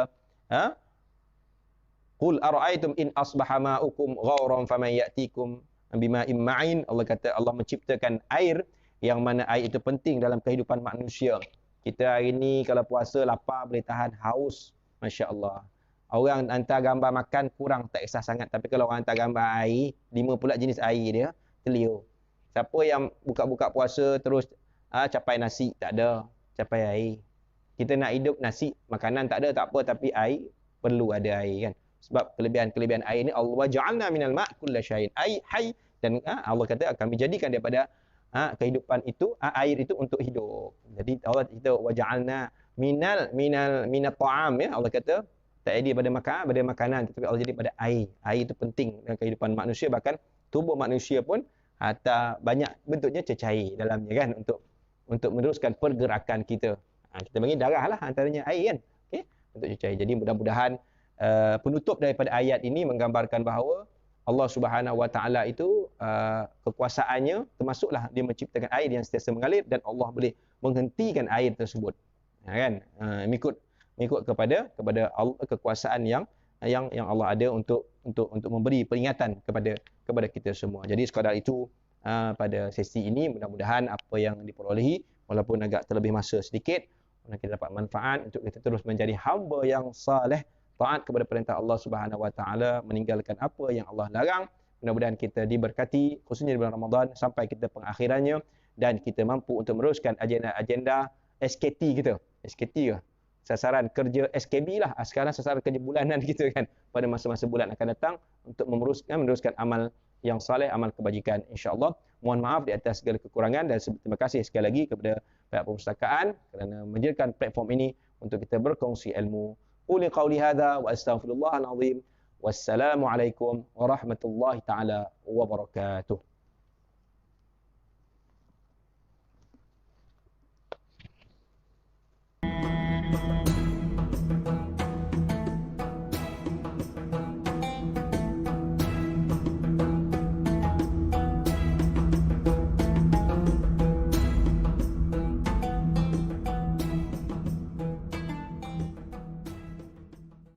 Qul ara'aytum in asbaha ma'ukum ghauran faman ya'tikum bima'in ma'in. Allah kata Allah menciptakan air yang mana air itu penting dalam kehidupan manusia. Kita hari ni kalau puasa lapar boleh tahan, haus, masya-Allah. Orang hantar gambar makan kurang tak kisah sangat, tapi kalau orang hantar gambar air, 5 pula jenis air dia, terliur. Siapa yang buka-buka puasa terus capai nasi, tak ada, capai air. Kita nak hidup nasi, makanan tak ada tak apa, tapi air perlu ada air kan. Sebab kelebihan air ni Allah ja'alna minal ma' kulli syai'in. Air hayy, dan Allah kata kami jadikan daripada kehidupan itu air itu untuk hidup. Jadi Allah kita waja'alna minat ta'am ya. Allah kata tak jadi pada makanan, tetapi Allah jadi pada air. Air itu penting dalam kehidupan manusia, bahkan tubuh manusia pun hatta banyak bentuknya cecair dalamnya kan, untuk meneruskan pergerakan kita. Kita panggil darah lah antaranya air kan. Okey, untuk cecair. Jadi mudah-mudahan penutup daripada ayat ini menggambarkan bahawa Allah Subhanahu Wa Taala itu kekuasaannya termasuklah dia menciptakan air yang sentiasa mengalir, dan Allah boleh menghentikan air tersebut. Kan? Mengikut kepada Allah, kekuasaan yang Allah ada untuk memberi peringatan kepada kita semua. Jadi sekadar itu pada sesi ini, mudah-mudahan apa yang diperolehi walaupun agak terlebih masa sedikit, kita dapat manfaat untuk kita terus menjadi hamba yang saleh, taat kepada perintah Allah Subhanahu Wa Taala, meninggalkan apa yang Allah larang. Mudah-mudahan kita diberkati khususnya di bulan Ramadan sampai kita pengakhirannya, dan kita mampu untuk meneruskan agenda SKT kita. SKT ke? Sasaran kerja SKB lah. Sekarang sasaran kerja bulanan kita kan, pada masa-masa bulan akan datang, untuk meneruskan amal yang saleh, amal kebajikan, insya-Allah. Mohon maaf di atas segala kekurangan, dan terima kasih sekali lagi kepada pihak perpustakaan kerana menjadikan platform ini untuk kita berkongsi ilmu. Quli qawli hadza wa astaghfirullahal azim. Wassalamualaikum warahmatullahi taala wabarakatuh.